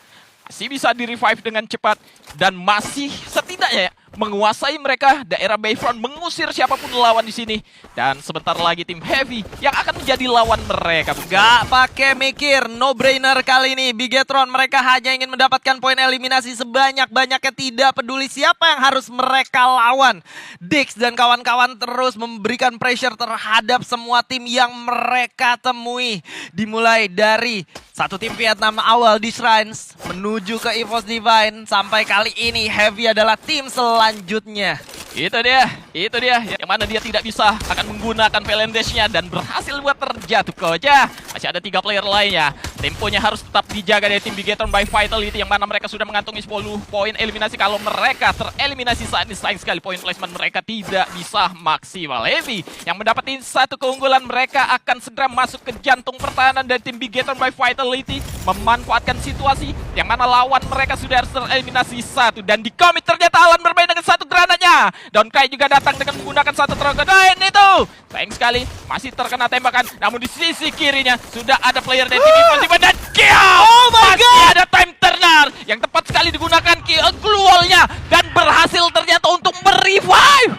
Masih bisa di-revive dengan cepat dan masih setidaknya ya, menguasai mereka daerah Bayfront, mengusir siapapun lawan di sini. Dan sebentar lagi tim Heavy yang akan menjadi lawan mereka. Gak pakai mikir, no brainer kali ini Bigetron. Mereka hanya ingin mendapatkan poin eliminasi sebanyak-banyaknya, tidak peduli siapa yang harus mereka lawan. Dix dan kawan-kawan terus memberikan pressure terhadap semua tim yang mereka temui. Dimulai dari satu tim Vietnam awal di Shrines menuju ke EVOS Divine. Sampai kali ini Heavy adalah tim selanjutnya. Itu dia. Yang mana dia tidak bisa akan menggunakan Valen Dash-nya dan berhasil buat terjatuh Koja. Masih ada 3 player lainnya. Temponya harus tetap dijaga dari tim Bigetron by Vitality yang mana mereka sudah mengantongi 10 poin eliminasi. Kalau mereka tereliminasi saat ini, sayang sekali poin placement mereka tidak bisa maksimal. Heavy yang mendapatkan satu keunggulan, mereka akan segera masuk ke jantung pertahanan dari tim Bigetron by Vitality, memanfaatkan situasi yang mana lawan mereka sudah harus tereliminasi 1 dan di commit ternyata Alan bermain dengan 1 granatnya. Downkai juga datang dengan menggunakan 1 Trogodyne itu. Sayang sekali masih terkena tembakan, namun di sisi kirinya sudah ada player dari tim EVOS dan kill. Oh my Masih God. ada time turner yang tepat sekali digunakan Glual-nya dan berhasil ternyata untuk merevive.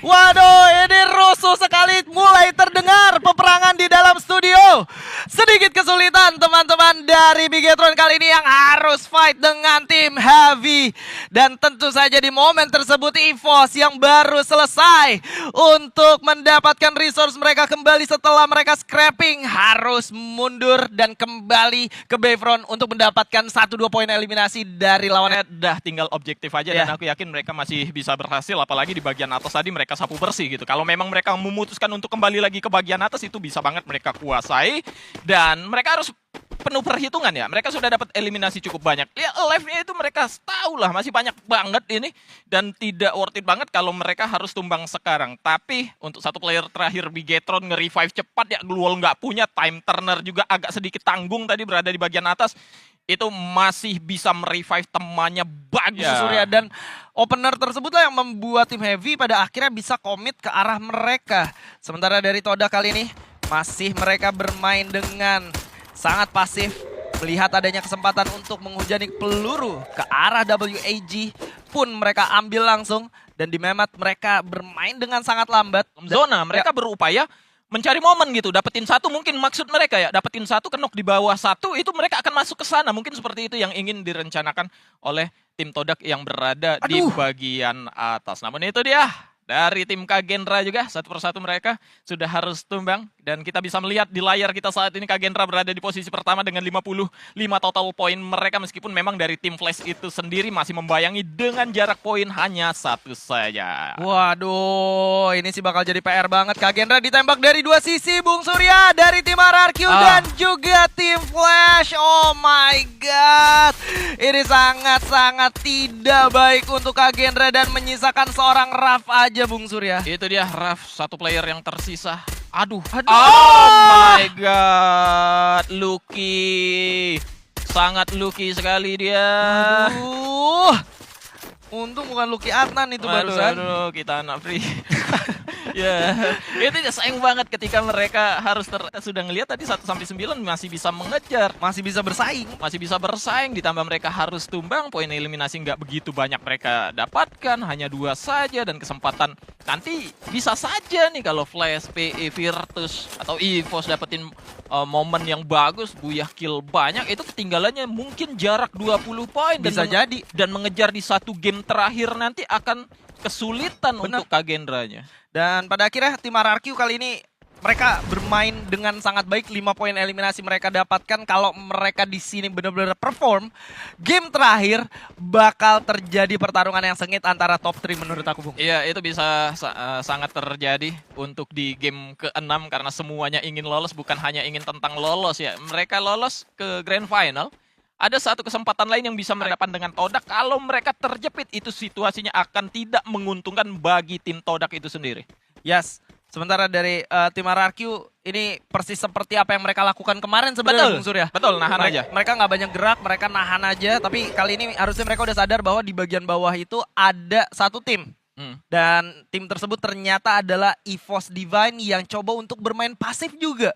Waduh, ini rusuh sekali. Mulai terdengar peperangan di dalam studio. Sedikit kesulitan teman-teman dari Bigetron kali ini yang harus fight dengan tim Heavy. Dan tentu saja di momen tersebut EVOS yang baru selesai untuk mendapatkan resource mereka kembali setelah mereka scrapping harus mundur dan kembali ke Bayfront untuk mendapatkan 1-2 poin eliminasi dari lawannya. Dah tinggal objektif aja dan aku yakin mereka masih bisa berhasil, apalagi di bagian atas tadi mereka sapu bersih gitu. Kalau memang mereka memutuskan untuk kembali lagi ke bagian atas, itu bisa banget mereka kuasai dan mereka harus penuh perhitungan ya. Mereka sudah dapat eliminasi cukup banyak. Ya live-nya itu mereka tahu lah masih banyak banget ini dan tidak worth it banget kalau mereka harus tumbang sekarang. Tapi untuk satu player terakhir Bigetron nge-revive cepat ya, Glual nggak punya, time turner juga agak sedikit tanggung tadi berada di bagian atas. Itu masih bisa merevive temannya bagus Surya dan opener tersebutlah yang membuat tim Heavy pada akhirnya bisa komit ke arah mereka. Sementara dari Toda kali ini masih mereka bermain dengan sangat pasif, melihat adanya kesempatan untuk menghujani peluru ke arah WAG pun mereka ambil langsung dan di Memat mereka bermain dengan sangat lambat. Zona mereka berupaya mencari momen gitu, dapetin 1 mungkin maksud mereka ya, dapetin 1 kenok di bawah 1 itu mereka akan masuk ke sana, mungkin seperti itu yang ingin direncanakan oleh tim Todak yang berada di bagian atas. Namun itu dia dari tim Kagendra juga, satu persatu mereka sudah harus tumbang. Dan kita bisa melihat di layar kita saat ini Kagendra berada di posisi pertama dengan 55 total poin mereka. Meskipun memang dari tim Flash itu sendiri masih membayangi dengan jarak poin hanya 1 saja. Waduh, ini sih bakal jadi PR banget. Kagendra ditembak dari 2 sisi, Bung Surya. Dari tim RRQ dan juga tim Flash. Oh my god. Ini sangat-sangat tidak baik untuk Kagendra dan menyisakan seorang Raf aja, Bung Surya. Itu dia Raf, satu player yang tersisa. Aduh. Oh my god. Lucky. Sangat lucky sekali dia. Aduh. Untung bukan Lucky Adnan itu barusan. Aduh, kita anak free. Ya, itu ya sayang banget ketika mereka harus sudah ngelihat tadi 1-9 masih bisa mengejar, Masih bisa bersaing. ditambah mereka harus tumbang, poin eliminasi nggak begitu banyak mereka dapatkan, hanya 2 saja dan kesempatan nanti bisa saja nih kalau Flash, PE, Virtus atau EVOS dapetin momen yang bagus, buyah kill banyak, itu ketinggalannya mungkin jarak 20 poin Bisa jadi. dan mengejar di satu game terakhir nanti akan kesulitan untuk Kagendranya. Dan pada akhirnya tim RRQ kali ini mereka bermain dengan sangat baik. 5 poin eliminasi mereka dapatkan. Kalau mereka di sini benar-benar perform, game terakhir bakal terjadi pertarungan yang sengit antara top 3 menurut aku, Bung. Iya, itu bisa sangat terjadi untuk di game ke-6 karena semuanya ingin lolos, bukan hanya ingin tentang lolos ya. Mereka lolos ke Grand Final. Ada satu kesempatan lain yang bisa mereka dapat dengan Todak. Kalau mereka terjepit, itu situasinya akan tidak menguntungkan bagi tim Todak itu sendiri. Yes. Sementara dari tim RRQ ini persis seperti apa yang mereka lakukan kemarin sebenarnya, Bung Surya. Betul, nahan aja. Mereka nggak banyak gerak, mereka nahan aja. Tapi kali ini harusnya mereka udah sadar bahwa di bagian bawah itu ada satu tim. Dan tim tersebut ternyata adalah EVOS Divine yang coba untuk bermain pasif juga.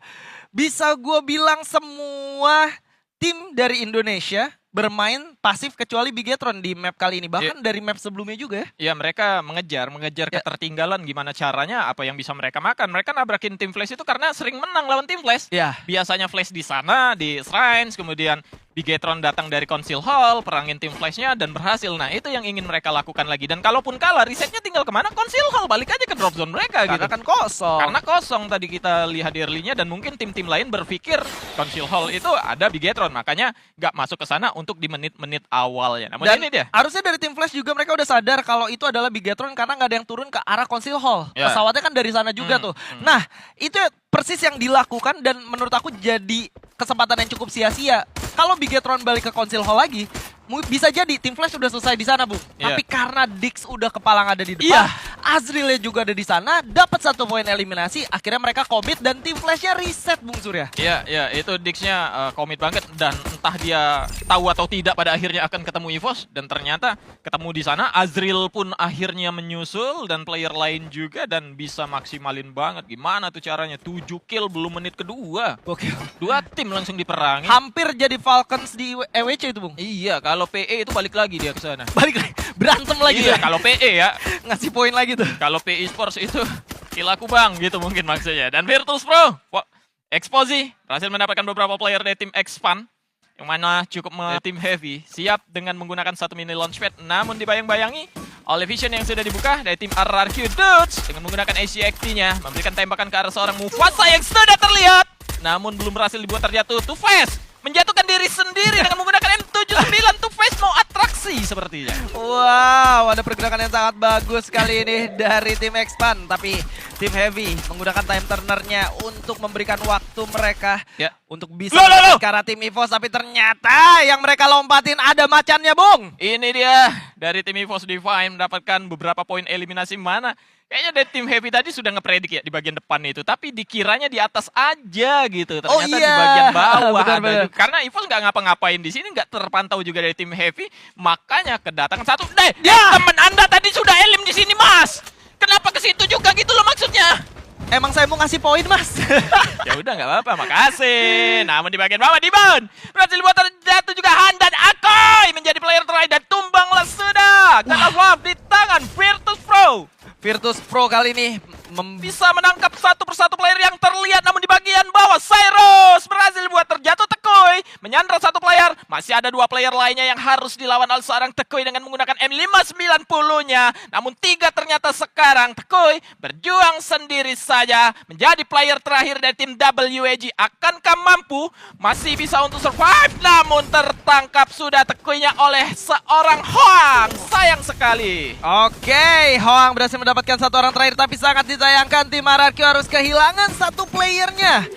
Bisa gue bilang semua tim dari Indonesia bermain pasif kecuali Bigetron di map kali ini. Bahkan dari map sebelumnya juga ya. Ya, mereka mengejar ketertinggalan. Gimana caranya, apa yang bisa mereka makan. Mereka nabrakin tim Flash itu karena sering menang lawan tim Flash. Ya. Biasanya Flash di sana, di Shrines, kemudian Bigetron datang dari Council Hall, perangin tim Flash-nya dan berhasil. Nah, itu yang ingin mereka lakukan lagi. Dan kalaupun kalah, resetnya tinggal kemana? Council Hall, balik aja ke drop zone mereka. Karena gitu. kan kosong. Karena kosong tadi kita lihat di early-nya dan mungkin tim-tim lain berpikir Council Hall itu ada Bigetron. Makanya nggak masuk ke sana untuk di menit-menit awalnya. Namun Dan ini dia. harusnya dari tim Flash juga mereka udah sadar kalau itu adalah Bigetron karena nggak ada yang turun ke arah Council Hall. Ya. Pesawatnya kan dari sana juga tuh. Nah, itu persis yang dilakukan dan menurut aku jadi kesempatan yang cukup sia-sia. Kalau Bigetron balik ke Council Hall lagi, bisa jadi tim Flash sudah selesai di sana, Bung. Iya. Tapi karena Dix udah kepalang ada di depan, Azrilnya juga ada di sana, dapat 1 poin eliminasi, akhirnya mereka komit dan tim Flash-nya reset, Bung Surya. Iya, itu Dix-nya komit banget dan entah dia tahu atau tidak pada akhirnya akan ketemu EVOS dan ternyata ketemu di sana. Azril pun akhirnya menyusul dan player lain juga dan bisa maksimalin banget. Gimana tuh caranya? 7 kill belum menit kedua. Oke. 2 tim langsung diperangi. Hampir jadi Falcons di EWC itu, Bung. Iya, kalau PE itu balik lagi dia ke sana. Balik lagi, berantem lagi Iya, ya. kalau PE ya. Ngasih poin lagi tuh. Kalau PE Sports itu kill aku bang, gitu mungkin maksudnya. Dan Virtus Pro, Exposi berhasil mendapatkan beberapa player dari tim Expand. Yang mana cukup tim Heavy. Siap dengan menggunakan 1 mini launchpad. Namun dibayang-bayangi oleh vision yang sudah dibuka dari tim RRQ Dudes. Dengan menggunakan ACXT-nya. Memberikan tembakan ke arah seorang Mufasa yang sudah terlihat. Namun belum berhasil dibuat terjatuh. Two-Face menjatuhkan diri sendiri dengan menggunakan M79. Two-Face mau atraksi sepertinya. Wow, ada pergerakan yang sangat bagus kali ini dari tim Expand. Tapi tim Heavy menggunakan time turnernya untuk memberikan waktu mereka untuk bisa ke arah tim EVOS. Tapi ternyata yang mereka lompatin ada macannya, Bung. Ini dia dari tim EVOS Divine mendapatkan beberapa poin eliminasi. Mana kayaknya dari tim Heavy tadi sudah ngepredik ya di bagian depan itu. Tapi dikiranya di atas aja gitu. Ternyata di bagian bawah ada. Karena EVOS nggak ngapa-ngapain di sini, nggak terpantau juga dari tim Heavy. Makanya kedatangan satu. Teman Anda tadi sudah elim di sini, Mas. Kenapa ke situ juga gitu loh maksudnya? Emang saya mau ngasih poin, Mas. Ya udah nggak apa-apa, makasih. Namun di bagian bawah Dibon berhasil buat terjatuh juga Han dan Akoy menjadi player terakhir dan tumbanglah sudah. Karena Wab di tangan Virtus Pro. Virtus Pro kali ini bisa menangkap satu persatu player yang terlihat. Namun di bagian bawah Cyrus berhasil buat terjatuh Tekoy menyandra satu player. Masih ada 2 player lainnya yang harus dilawan oleh seorang Tekui dengan menggunakan M590-nya. Namun 3 ternyata sekarang Tekui berjuang sendiri saja menjadi player terakhir dari tim WEG. Akankah mampu? Masih bisa untuk survive, namun tertangkap sudah Tekuinya oleh seorang Hoang. Sayang sekali. Oke, Hoang berhasil mendapatkan satu orang terakhir, tapi sangat disayangkan tim RRQ harus kehilangan satu playernya.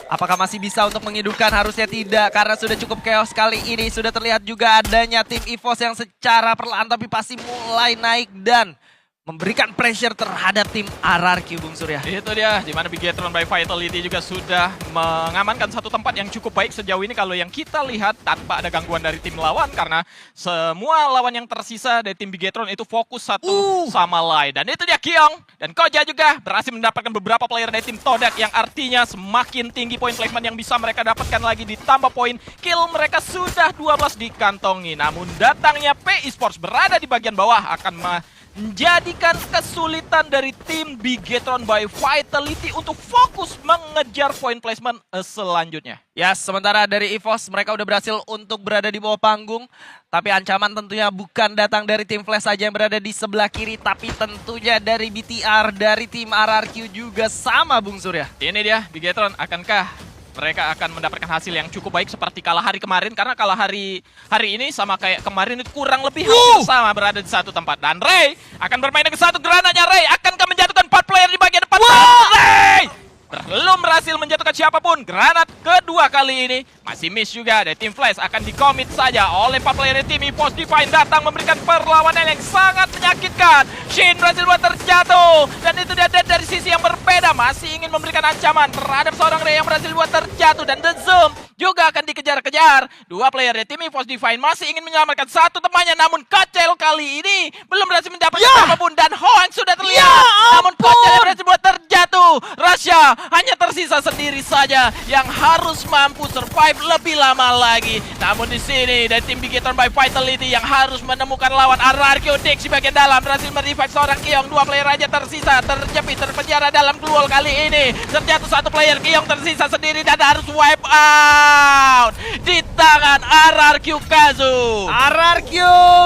Apakah masih bisa untuk menghidupkan? Harusnya tidak, karena sudah cukup chaos kali ini. Sudah terlihat juga adanya tim EVOS yang secara perlahan tapi pasti mulai naik dan memberikan pressure terhadap tim RRQ, Bung Surya. Itu dia, di mana Bigetron by Vitality juga sudah mengamankan satu tempat yang cukup baik sejauh ini kalau yang kita lihat tanpa ada gangguan dari tim lawan, karena semua lawan yang tersisa dari tim Bigetron itu fokus satu sama lain. Dan itu dia Kyong dan Koja juga berhasil mendapatkan beberapa player dari tim Todak yang artinya semakin tinggi poin placement yang bisa mereka dapatkan lagi, ditambah poin kill mereka sudah 12 dikantongi. Namun datangnya P Esports berada di bagian bawah akan menjadikan kesulitan dari tim Bigetron by Vitality untuk fokus mengejar point placement selanjutnya. Ya, sementara dari EVOS mereka udah berhasil untuk berada di bawah panggung. Tapi ancaman tentunya bukan datang dari tim Flash saja yang berada di sebelah kiri, tapi tentunya dari BTR, dari tim RRQ juga sama, Bung Surya. Ini dia, Bigetron akankah mereka akan mendapatkan hasil yang cukup baik seperti kalah hari kemarin, karena kalah hari ini sama kayak kemarin itu kurang lebih hampir sama berada di satu tempat. Dan Ray akan bermain dengan satu granatnya. Ray akankah menjatuhkan 4 player di bagian depan? Ray belum berhasil menjatuhkan siapapun. Granat kedua kali ini masih miss juga dari tim Flash, akan dikomit saja oleh 4 player dari tim EVOS. Divine datang memberikan perlawanan yang sangat menyakitkan. Shin berhasil buat terjatuh, dan itu dia dari sisi yang berbeda, masih ingin memberikan ancaman terhadap seorang Ray yang berhasil buat terjatuh. Dan The Zoom juga akan dikejar-kejar. 2 player dari tim EVOS Divine masih ingin menyelamatkan satu temannya, namun Kacel kali ini belum berhasil mendapatkan apapun. Dan Hoang sudah terlihat, namun Kacel berhasil buat terjatuh. Rasya hanya tersisa sendiri saja yang harus mampu survive lebih lama lagi. Namun di sini dari tim Bigetron by Vitality yang harus menemukan lawan RRQ. Dix di bagian dalam berhasil merevive seorang Kyong. 2 player aja tersisa, terjepit, terpenjara dalam duel kali ini. Terjatuh satu player, Kyong tersisa sendiri dan harus wipe out di tangan RRQ Kazu. RRQ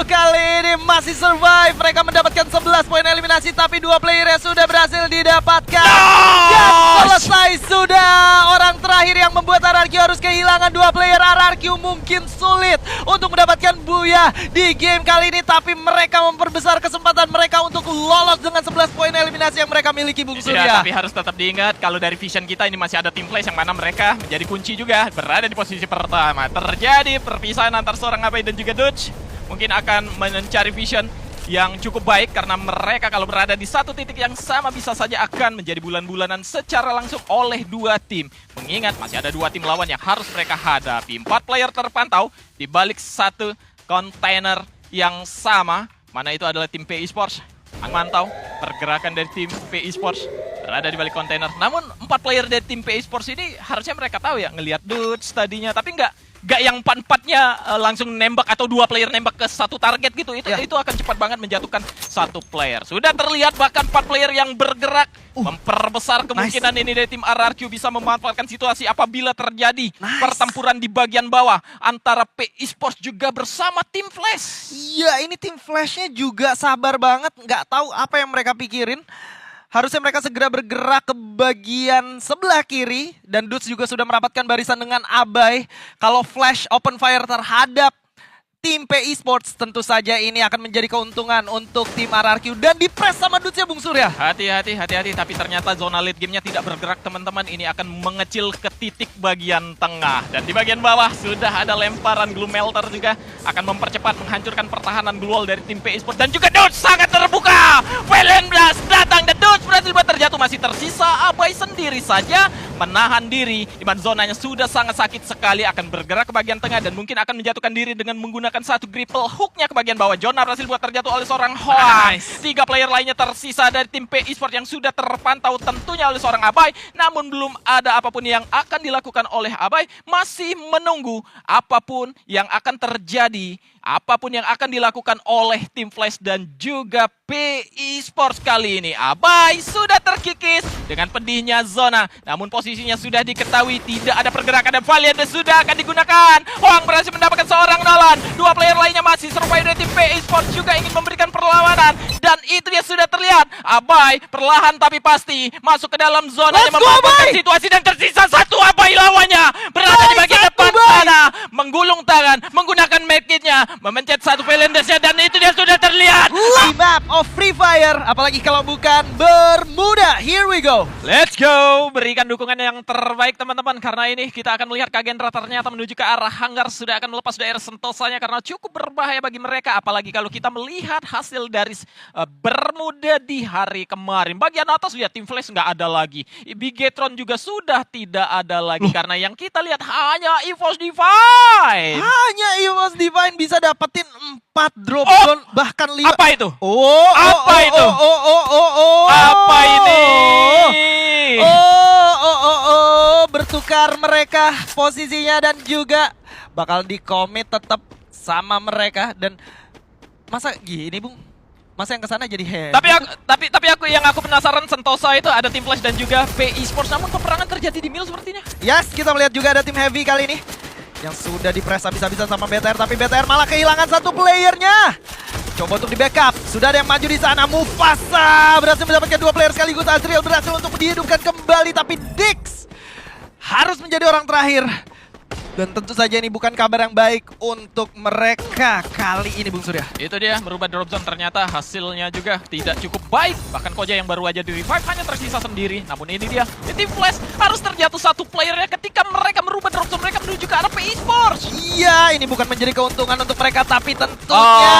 kali ini masih survive. Mereka mendapatkan 11 poin eliminasi, tapi 2 player sudah berhasil didapatkan. Dan selesai sudah. Orang terakhir yang membuat RRQ harus kehilangan 2 player. RRQ mungkin sulit untuk mendapatkan Booyah di game kali ini, tapi mereka memperbesar kesempatan mereka untuk lolos dengan 11 poin eliminasi yang mereka miliki, Bung Surya. Tapi harus tetap diingat kalau dari vision kita ini masih ada tim Flash yang mana mereka menjadi kunci juga, berada di posisi pertama. Terjadi perpisahan antar seorang Abai dan juga Dutch. Mungkin akan mencari vision yang cukup baik, karena mereka kalau berada di satu titik yang sama bisa saja akan menjadi bulan-bulanan secara langsung oleh 2 tim. Mengingat masih ada 2 tim lawan yang harus mereka hadapi. 4 player terpantau di balik satu kontainer yang sama, mana itu adalah tim P Esports. Mantau pergerakan dari tim P Esports berada di balik kontainer. Namun 4 player dari tim P Esports ini harusnya mereka tahu ya, ngelihat Dutch tadinya, tapi nggak yang 4-4-nya langsung nembak atau 2 player nembak ke satu target gitu. Itu akan cepat banget menjatuhkan satu player. Sudah terlihat bahkan 4 player yang bergerak memperbesar kemungkinan ini dari tim RRQ bisa memanfaatkan situasi apabila terjadi pertempuran di bagian bawah antara P Esports juga bersama tim Flash. Iya, ini tim Flashnya juga sabar banget, nggak tahu apa yang mereka pikirin. Harusnya mereka segera bergerak ke bagian sebelah kiri. Dan Dutch juga sudah merapatkan barisan dengan Abai. Kalau Flash open fire terhadap tim P Esports, tentu saja ini akan menjadi keuntungan untuk tim RRQ. Dan di-press sama Dutch ya, Bung Surya. Hati-hati. Tapi ternyata zona late game-nya tidak bergerak, teman-teman. Ini akan mengecil ke titik bagian tengah. Dan di bagian bawah sudah ada lemparan Glue Melter juga. Akan mempercepat, menghancurkan pertahanan Glue Wall dari tim P Esports. Dan juga Dutch sangat terbuka. Valen Blast datang dan Dutch berhasil terjatuh. Masih tersisa Abai sendiri saja menahan diri. Di mana zonanya sudah sangat sakit sekali. Akan bergerak ke bagian tengah dan mungkin akan menjatuhkan diri dengan menggunakan satu grapple hooknya ke bagian bawah. Jonah berhasil buat terjatuh oleh seorang Hoang. 3 player lainnya tersisa dari tim P Esports yang sudah terpantau tentunya oleh seorang Abai. Namun belum ada apapun yang akan dilakukan oleh Abai. Masih menunggu apapun yang akan terjadi apapun yang akan dilakukan oleh tim Flash dan juga PE Sports kali ini. Abai sudah terkikis dengan pedihnya zona. Namun posisinya sudah diketahui, tidak ada pergerakan dan Valiant sudah akan digunakan. Hoang berhasil mendapatkan seorang Nolan. Dua player lainnya masih survive dari tim PE Sports juga ingin memberikan perlawanan. Dan itu dia sudah terlihat. Abai perlahan tapi pasti masuk ke dalam zona yang memanfaatkan situasi dan tersisa satu Abai lawannya. Berada di bagian depan sana. Menggulung tangan, menggunakan medkitnya, memencet satu Valendes dan itu dia sudah terlihat. Di map of Free Fire, apalagi kalau bukan Bermuda. Here we go. Let's go! Berikan dukungan yang terbaik teman-teman, karena ini kita akan melihat Kagendra ternyata menuju ke arah hanggar, sudah akan melepas daerah sentosanya karena cukup berbahaya bagi mereka. Apalagi kalau kita melihat hasil dari Bermuda di hari kemarin. Bagian atas ya tim Flash nggak ada lagi. Bigetron juga sudah tidak ada lagi karena yang kita lihat hanya EVOS Divine. Hanya EVOS Divine bisa dapetin 4 drop zone, bahkan 5. Apa itu? Apa itu? Oh. Apa ini? Bertukar mereka posisinya dan juga bakal di-commit tetap sama mereka. Dan masa gini Bung? Masa yang kesana jadi heavy? Tapi aku penasaran, Sentosa itu ada tim Flash dan juga PE Sports, namun peperangan terjadi di mil sepertinya. Yes, kita melihat juga ada tim heavy kali ini yang sudah di-press habis-habisan sama BTR, tapi BTR malah kehilangan satu playernya. Coba untuk di backup, sudah ada yang maju di sana. Mufasa berhasil mendapatkan 2 player sekaligus. Azriel berhasil untuk dihidupkan kembali, tapi Dix harus menjadi orang terakhir. Dan tentu saja ini bukan kabar yang baik untuk mereka kali ini, Bung Surya. Itu dia, merubah drop zone ternyata hasilnya juga tidak cukup baik. Bahkan Koja yang baru aja di revive hanya tersisa sendiri. Namun ini dia, di tim Flash harus terjatuh satu playernya ketika mereka merubah drop zone mereka menuju ke arah PE Sports. Iya, ini bukan menjadi keuntungan untuk mereka, tapi tentunya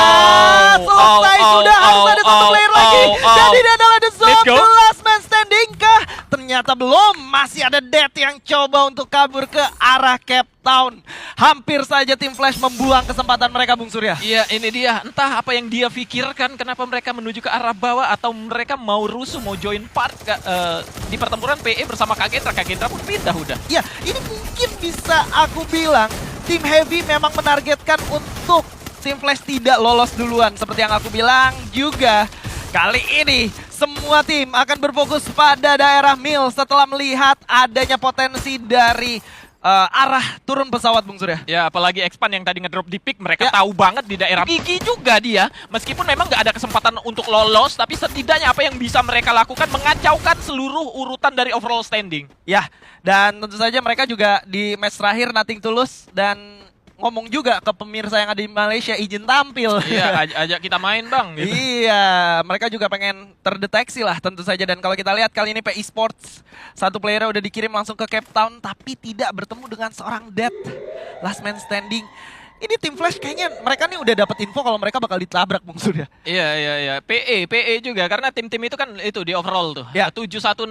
selesai sudah harus ada satu player lagi. Dan ini adalah The Zone, the last man standing kah? Ternyata belum, masih ada Death yang coba untuk kabur ke arah Cape Town. Hampir saja tim Flash membuang kesempatan mereka, Bung Surya. Iya, ini dia. Entah apa yang dia pikirkan, kenapa mereka menuju ke arah bawah, atau mereka mau rusuh, mau join part di pertempuran PE bersama Kagendra. Kagendra pun pindah udah. Iya, ini mungkin bisa aku bilang tim Heavy memang menargetkan untuk tim Flash tidak lolos duluan. Seperti yang aku bilang juga, kali ini semua tim akan berfokus pada daerah mil setelah melihat adanya potensi dari arah turun pesawat, Bung Surya. Ya, apalagi Expand yang tadi ngedrop di pick, mereka tahu banget di daerah gigi juga dia. Meskipun memang nggak ada kesempatan untuk lolos, tapi setidaknya apa yang bisa mereka lakukan mengacaukan seluruh urutan dari overall standing. Ya, dan tentu saja mereka juga di match terakhir Nothing Tulus dan ngomong juga ke pemirsa yang ada di Malaysia izin tampil. Iya, ajak kita main bang. Gitu. Iya, mereka juga pengen terdeteksi lah tentu saja. Dan kalau kita lihat kali ini PE Sports, satu player udah dikirim langsung ke Cape Town, tapi tidak bertemu dengan seorang Death, last man standing. Ini tim Flash kayaknya mereka nih udah dapat info kalau mereka bakal ditabrak, Bung Surya. Iya. PE juga, karena tim-tim itu kan itu di overall tuh. Ya. 7168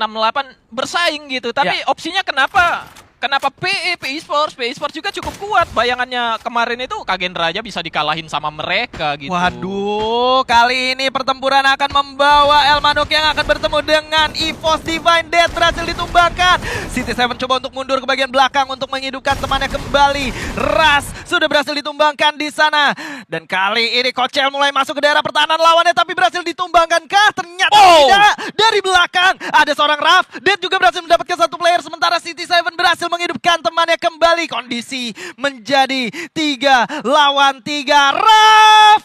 bersaing gitu. Tapi opsinya kenapa PE Sports juga cukup kuat. Bayangannya kemarin itu Kagendra aja bisa dikalahin sama mereka gitu. Waduh, kali ini pertempuran akan membawa Elmanuk yang akan bertemu dengan EVOS Divine. Death berhasil ditumbangkan. City7 coba untuk mundur ke bagian belakang untuk menghidupkan temannya kembali. Ras sudah berhasil ditumbangkan di sana. Dan kali ini Kocel mulai masuk ke daerah pertahanan lawannya, tapi berhasil ditumbangkan kah? Ternyata tidak. Dari belakang ada seorang Raf. Death juga berhasil mendapatkan satu player, sementara City7 berhasil menghidupkan temannya kembali. Kondisi menjadi 3 lawan 3. Raf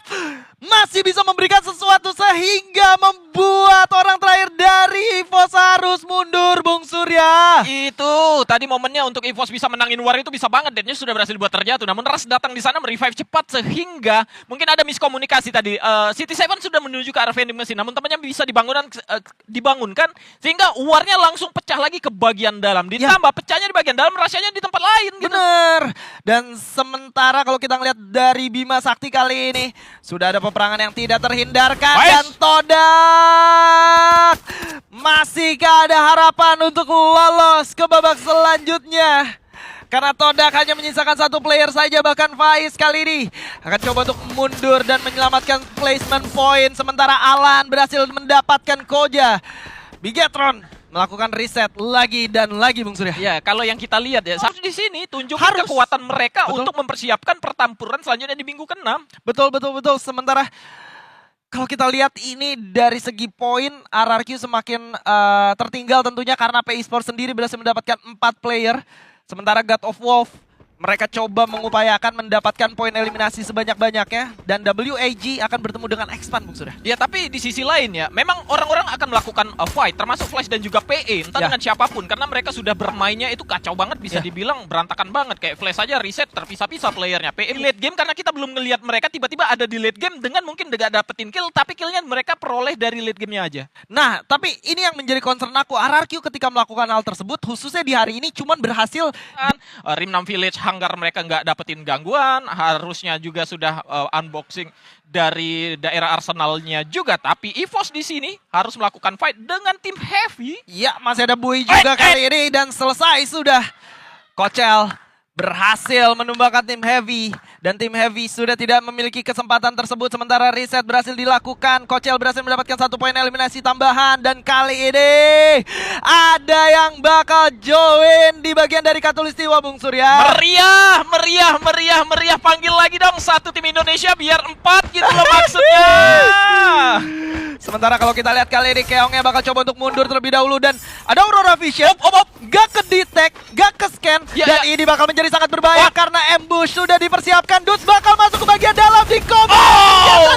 masih bisa memberikan sesuatu sehingga membuat orang terakhir dari EVOS harus mundur, Bung Surya. Itu tadi momennya untuk EVOS bisa menangin war itu bisa banget. Deadnya sudah berhasil buat terjatuh. Namun Ras datang di sana merevive cepat sehingga mungkin ada miskomunikasi tadi. City7 sudah menuju ke arah vending machine, namun temannya bisa dibangunkan sehingga warnya langsung pecah lagi ke bagian dalam. Ditambah pecahnya di bagian dalam, rasanya di tempat lain gitu. Bener. Dan sementara kalau kita ngeliat dari Bima Sakti kali ini sudah ada peperangan yang tidak terhindarkan. Dan Todak masihkah ada harapan untuk lolos ke babak selanjutnya? Karena Todak hanya menyisakan satu player saja, bahkan Faiz kali ini akan coba untuk mundur dan menyelamatkan placement point. Sementara Alan berhasil mendapatkan Koja. Bigetron melakukan reset lagi dan lagi Bung Surya. Ya, kalau yang kita lihat ya, harus di sini tunjukkan Harus. kekuatan mereka Betul. untuk mempersiapkan pertempuran selanjutnya di minggu ke-6. Betul. Sementara kalau kita lihat ini dari segi poin, RRQ semakin tertinggal tentunya karena PI Sports sendiri berhasil mendapatkan 4 player. Sementara God of Wolf mereka coba mengupayakan mendapatkan poin eliminasi sebanyak-banyaknya. Dan WAG akan bertemu dengan Expand, Bung Surya. Ya, tapi di sisi lain ya, memang orang-orang akan melakukan fight, termasuk Flash dan juga PE, entah Ya. dengan siapapun. Karena mereka sudah bermainnya itu kacau banget, bisa Ya. dibilang berantakan banget. Kayak Flash aja reset, terpisah-pisah playernya. PE late game karena kita belum ngelihat mereka tiba-tiba ada di late game dengan mungkin gak dapetin kill, tapi killnya mereka peroleh dari late gamenya aja. Nah, tapi ini yang menjadi concern aku. RRQ ketika melakukan hal tersebut, khususnya di hari ini cuman berhasil Kan, Rim 6 Village hanggar mereka nggak dapetin gangguan, harusnya juga sudah unboxing dari daerah arsenalnya juga, tapi EVOS di sini harus melakukan fight dengan tim heavy. Ya, masih ada Bui juga kali ini dan selesai sudah. Kocel berhasil menumbangkan tim Heavy dan tim Heavy sudah tidak memiliki kesempatan tersebut sementara reset berhasil dilakukan. Kocel berhasil mendapatkan 1 poin eliminasi tambahan dan kali ini ada yang bakal join di bagian dari Katulistiwa Bung Surya. Meriah, panggil lagi dong satu tim Indonesia biar 4 gitu loh maksudnya. Sementara kalau kita lihat kali ini Keongnya bakal coba untuk mundur terlebih dahulu dan ada Aurora Vision. Gak ke detect, gak ke scan dan ini bakal menjadi sangat berbahaya karena ambush sudah dipersiapkan. Dudes bakal masuk ke bagian dalam di cover.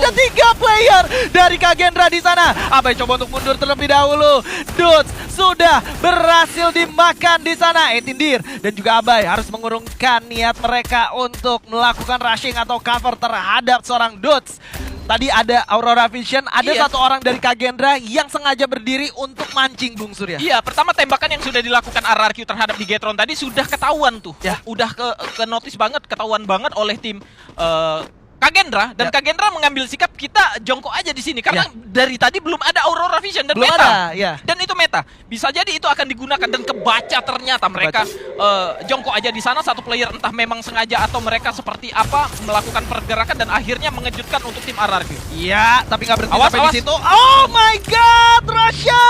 Ada 3 player dari Kagendra di sana. Abai coba untuk mundur terlebih dahulu. Dudes sudah berhasil dimakan di sana. Tindir dan juga Abai harus mengurungkan niat mereka untuk melakukan rushing atau cover terhadap seorang Dudes. Tadi ada Aurora Vision, ada 1 orang dari Kagendra yang sengaja berdiri untuk mancing Bung Surya. Iya, pertama tembakan yang sudah dilakukan RRQ terhadap Bigetron tadi sudah ketahuan tuh. Ya. Udah ke notice banget, ketahuan banget oleh tim Kagendra dan Ya. Kagendra mengambil sikap kita jongkok aja di sini karena dari tadi belum ada Aurora Vision dan Belum meta. ada, ya. Dan itu meta. Bisa jadi itu akan digunakan dan kebaca ternyata mereka jongkok aja di sana, satu player entah memang sengaja atau mereka seperti apa melakukan pergerakan dan akhirnya mengejutkan untuk tim RRQ. Iya, tapi nggak berhenti Awas, sampai awas. di situ. Oh my god, Russia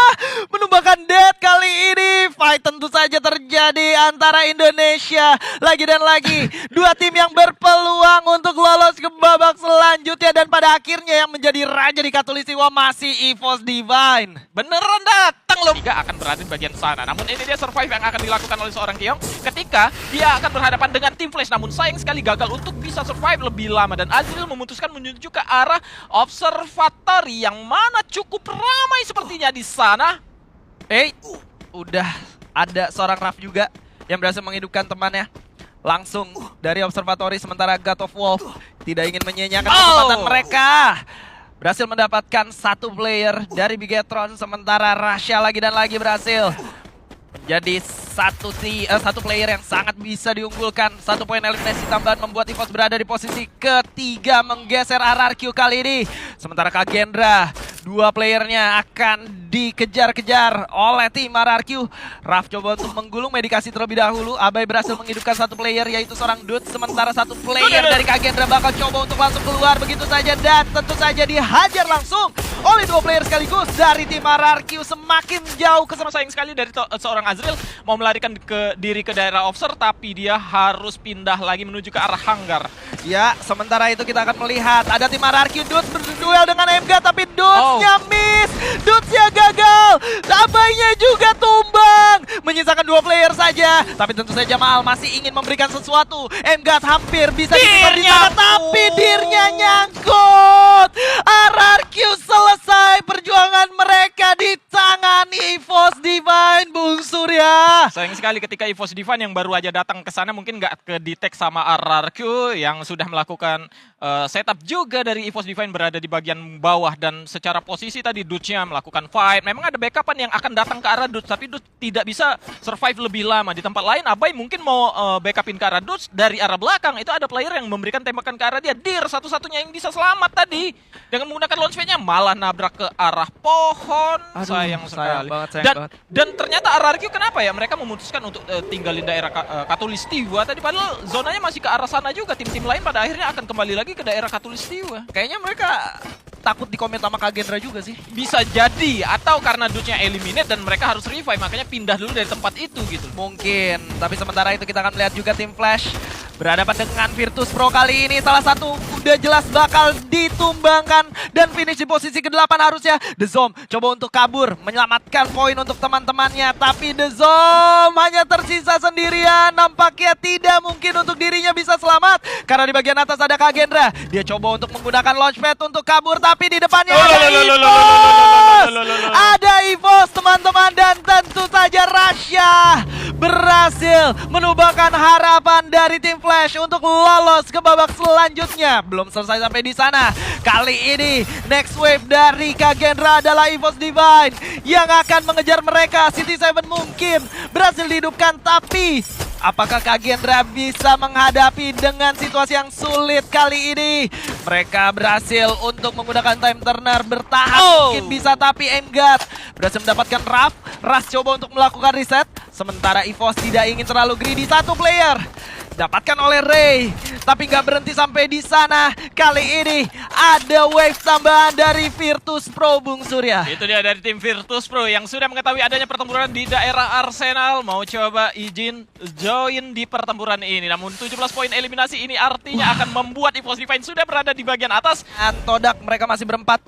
menumbangkan Dead kali ini. Fight tentu saja terjadi antara Indonesia lagi dan lagi. 2 tim yang berpeluang untuk lolos ke babak selanjutnya dan pada akhirnya yang menjadi raja di Katulistiwa masih EVOS Divine. Beneran datang loh. Tiga akan berada di bagian sana. Namun ini dia survive yang akan dilakukan oleh seorang Keong ketika dia akan berhadapan dengan tim Flash. Namun sayang sekali gagal untuk bisa survive lebih lama. Dan Azril memutuskan menuju ke arah observatory yang mana cukup ramai sepertinya di sana. Udah ada seorang Raf juga yang berhasil menghidupkan temannya. Langsung dari observatory sementara God of Wolf tidak ingin menyanyiakan kesempatan mereka. Berhasil mendapatkan 1 player dari Bigetron sementara Rasha lagi dan lagi berhasil menjadi satu player yang sangat bisa diunggulkan. 1 poin eliminasi tambahan membuat EVOS berada di posisi ketiga menggeser RRQ kali ini. Sementara Kagendra 2 playernya akan dikejar-kejar oleh tim RRQ. Raf coba untuk menggulung medikasi terlebih dahulu. Abai berhasil menghidupkan 1 player yaitu seorang Dude. Sementara 1 player dari Kagendra bakal coba untuk langsung keluar begitu saja. Dan tentu saja dihajar langsung oleh 2 player sekaligus dari tim RRQ. Semakin jauh ke Sayang sekali dari seorang Azril mau melarikan diri ke daerah observer, tapi dia harus pindah lagi menuju ke arah hanggar. Ya, sementara itu kita akan melihat ada tim RRQ Dudes berduel dengan MG tapi Dudesnya miss, Dudesnya gagal, Abainya juga tumbang, menyisakan 2 player saja. Tapi tentu saja Maal masih ingin memberikan sesuatu. MG hampir bisa dikejar di sana, tapi dirnya nyangkut. RRQ selesai perjuangan mereka di tangan EVOS Divine, Bung Surya. Sayang sekali ketika EVOS Divine yang baru aja datang ke sana mungkin nggak ke-detect sama RRQ yang sudah melakukan setup juga dari EVOS Divine berada di bagian bawah. Dan secara posisi tadi Dutch-nya melakukan fight. Memang ada backupan yang akan datang ke arah Dutch, tapi Dutch tidak bisa survive lebih lama. Di tempat lain Abai mungkin mau backupin ke arah Dutch dari arah belakang. Itu ada player yang memberikan tembakan ke arah dia. Dir satu-satunya yang bisa selamat tadi dengan menggunakan launchpad-nya malah nabrak ke arah pohon. Sayang sekali. Dan ternyata RRQ kenapa ya mereka memutuskan untuk tinggalin daerah Katulistiwa tadi, padahal zonanya masih ke arah sana juga. Tim-tim lain pada akhirnya akan kembali lagi ke daerah Katulistiwa. Kayaknya mereka takut dikomit sama Kagendra juga sih. Bisa jadi, atau karena Dutch-nya eliminate dan mereka harus revive, makanya pindah dulu dari tempat itu gitu. Mungkin, tapi sementara itu kita akan melihat juga tim Flash berhadapan dengan Virtus Pro kali ini. Salah satu udah jelas bakal ditumbangkan dan finish di posisi ke-8 harusnya. The Zom coba untuk kabur, menyelamatkan poin untuk teman-temannya. Tapi The Zom hanya tersisa sendirian. Nampaknya tidak mungkin untuk dirinya bisa selamat. Karena di bagian atas ada Kagendra. Dia coba untuk menggunakan launchpad untuk kabur, tapi di depannya ada EVOS! Ada EVOS teman-teman, dan tentu saja Rasha berhasil menumbangkan harapan dari tim Flash untuk lolos ke babak selanjutnya. Belum selesai sampai di sana. Kali ini next wave dari Kagendra adalah EVOS Divine yang akan mengejar mereka. CT7 mungkin berhasil dihidupkan, tapi apakah Kagendra bisa menghadapi dengan situasi yang sulit kali ini? Mereka berhasil untuk menggunakan time turner, bertahan mungkin bisa, tapi Engat berhasil mendapatkan Ras coba untuk melakukan reset. Sementara EVOS tidak ingin terlalu greedy. Satu player dapatkan oleh Ray, tapi nggak berhenti sampai di sana. Kali ini ada wave tambahan dari Virtus Pro, Bung Surya. Itu dia dari tim Virtus Pro yang sudah mengetahui adanya pertempuran di daerah Arsenal. Mau coba izin join di pertempuran ini. Namun 17 poin eliminasi ini artinya akan membuat EVOS Divine sudah berada di bagian atas. Antodak mereka masih berempat.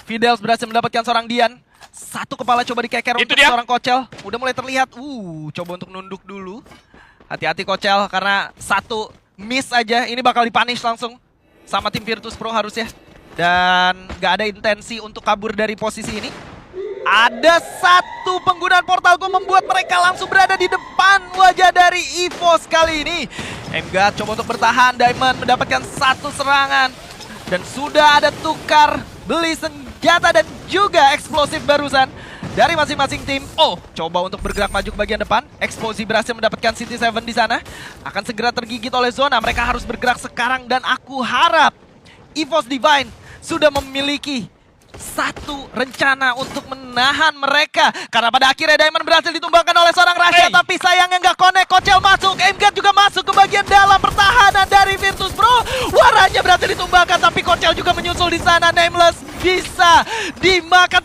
Fidels berhasil mendapatkan seorang Dian. Satu kepala coba dikeker Itu untuk dia. seorang Kocel. Udah mulai terlihat. Coba untuk nunduk dulu. Hati-hati Kocel, karena satu miss aja ini bakal dipunish langsung sama tim Virtus Pro harusnya. Dan gak ada intensi untuk kabur dari posisi ini. Ada satu penggunaan Portal Go membuat mereka langsung berada di depan wajah dari EVOS kali ini. Engat coba untuk bertahan, Diamond mendapatkan satu serangan. Dan sudah ada tukar beli senjata dan juga eksplosif barusan dari masing-masing tim. Coba untuk bergerak maju ke bagian depan. Explosi berhasil mendapatkan CT7 di sana. Akan segera tergigit oleh zona. Mereka harus bergerak sekarang, dan aku harap EVOS Divine sudah memiliki satu rencana untuk menahan mereka. Karena pada akhirnya Diamond berhasil ditumbangkan oleh seorang Rasha, tapi sayangnya nggak connect. Kocel masuk, Emgat juga masuk ke bagian dalam pertahanan dari Virtus Pro. Waranya berhasil ditumbangkan, tapi Kocel juga menyusul di sana. Nameless bisa dimakan.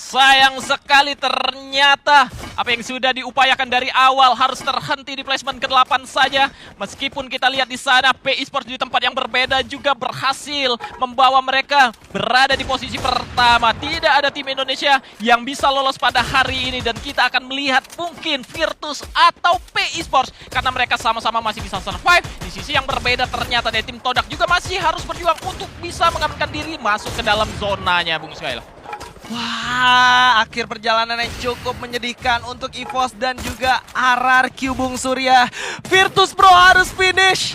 Sayang sekali, ternyata apa yang sudah diupayakan dari awal harus terhenti di placement ke-8 saja. Meskipun kita lihat di sana PI Sports di tempat yang berbeda juga berhasil membawa mereka berada di posisi pertama. Tidak ada tim Indonesia yang bisa lolos pada hari ini, dan kita akan melihat mungkin Virtus atau PI Sports karena mereka sama-sama masih bisa survive. Di sisi yang berbeda ternyata dari tim Todak juga masih harus berjuang untuk bisa mengamankan diri masuk ke dalam zonanya, Bung Skyla. Wah, akhir perjalanan yang cukup menyedihkan untuk EVOS dan juga RRQ, Bung Surya. Virtus Pro harus finish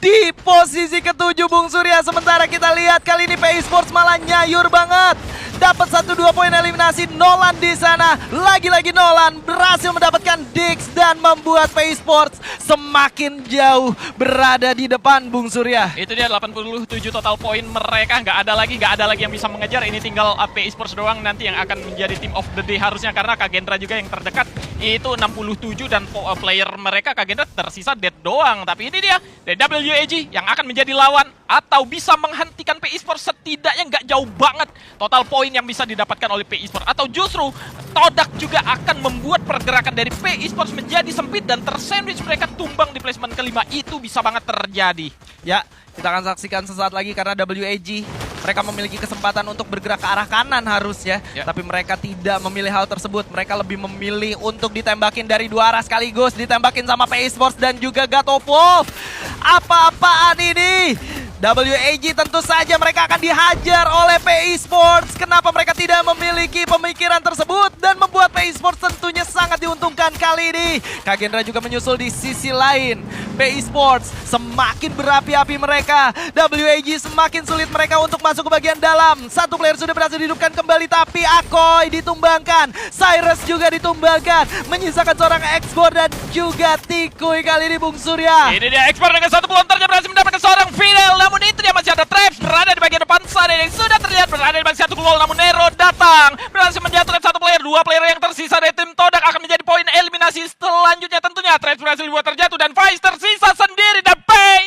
di posisi ke-7, Bung Surya. Sementara kita lihat kali ini PI Sports malah nyayur banget. Dapat 1-2 poin eliminasi. Nolan di sana. Lagi-lagi Nolan berhasil mendapatkan Dix dan membuat PI Sports semakin jauh berada di depan, Bung Surya. Itu dia 87 total poin mereka. Nggak ada lagi yang bisa mengejar. Ini tinggal PI Sports doang nanti yang akan menjadi team of the day harusnya, karena Kagendra juga yang terdekat itu 67 dan player mereka Kagendra tersisa dead doang. Tapi ini dia dari WAG yang akan menjadi lawan atau bisa menghentikan PI Sports. Setidaknya nggak jauh banget total poin yang bisa didapatkan oleh PI Sports, atau justru Todak juga akan membuat pergerakan dari PI Sports menjadi sempit dan tersandwich mereka tumbang di placement ke-5. Itu bisa banget terjadi. Ya, kita akan saksikan sesaat lagi karena WAG mereka memiliki kesempatan untuk bergerak ke arah kanan harusnya. Tapi mereka tidak memilih hal tersebut. Mereka lebih memilih untuk ditembakin dari dua arah sekaligus. Ditembakin sama PI Sports dan juga God of Wolf. Apa-apaan ini? WAG tentu saja mereka akan dihajar oleh PI Sports. Kenapa mereka tidak memiliki pemikiran tersebut dan membuat PI Sports tentunya sangat diuntungkan kali ini. Kagendra juga menyusul di sisi lain. PI Sports semakin berapi-api mereka. WAG semakin sulit mereka untuk masuk ke bagian dalam. Satu player sudah berhasil dihidupkan kembali, tapi Akoy ditumbangkan. Cyrus juga ditumbangkan, menyisakan seorang Explore dan juga Tikuy kali ini, Bung Surya. Ini dia Explore dengan satu pelontarnya berhasil mendapatkan seorang Fidel. Namun itu dia masih ada Traps berada di bagian depan sana yang sudah terlihat berada di bagian satu gol. Namun Nero datang berhasil menjatuhkan satu player. Dua player yang tersisa dari tim Todak akan menjadi poin eliminasi selanjutnya tentunya. Traps berhasil dibuat terjatuh dan Vice tersisa sendiri dan PI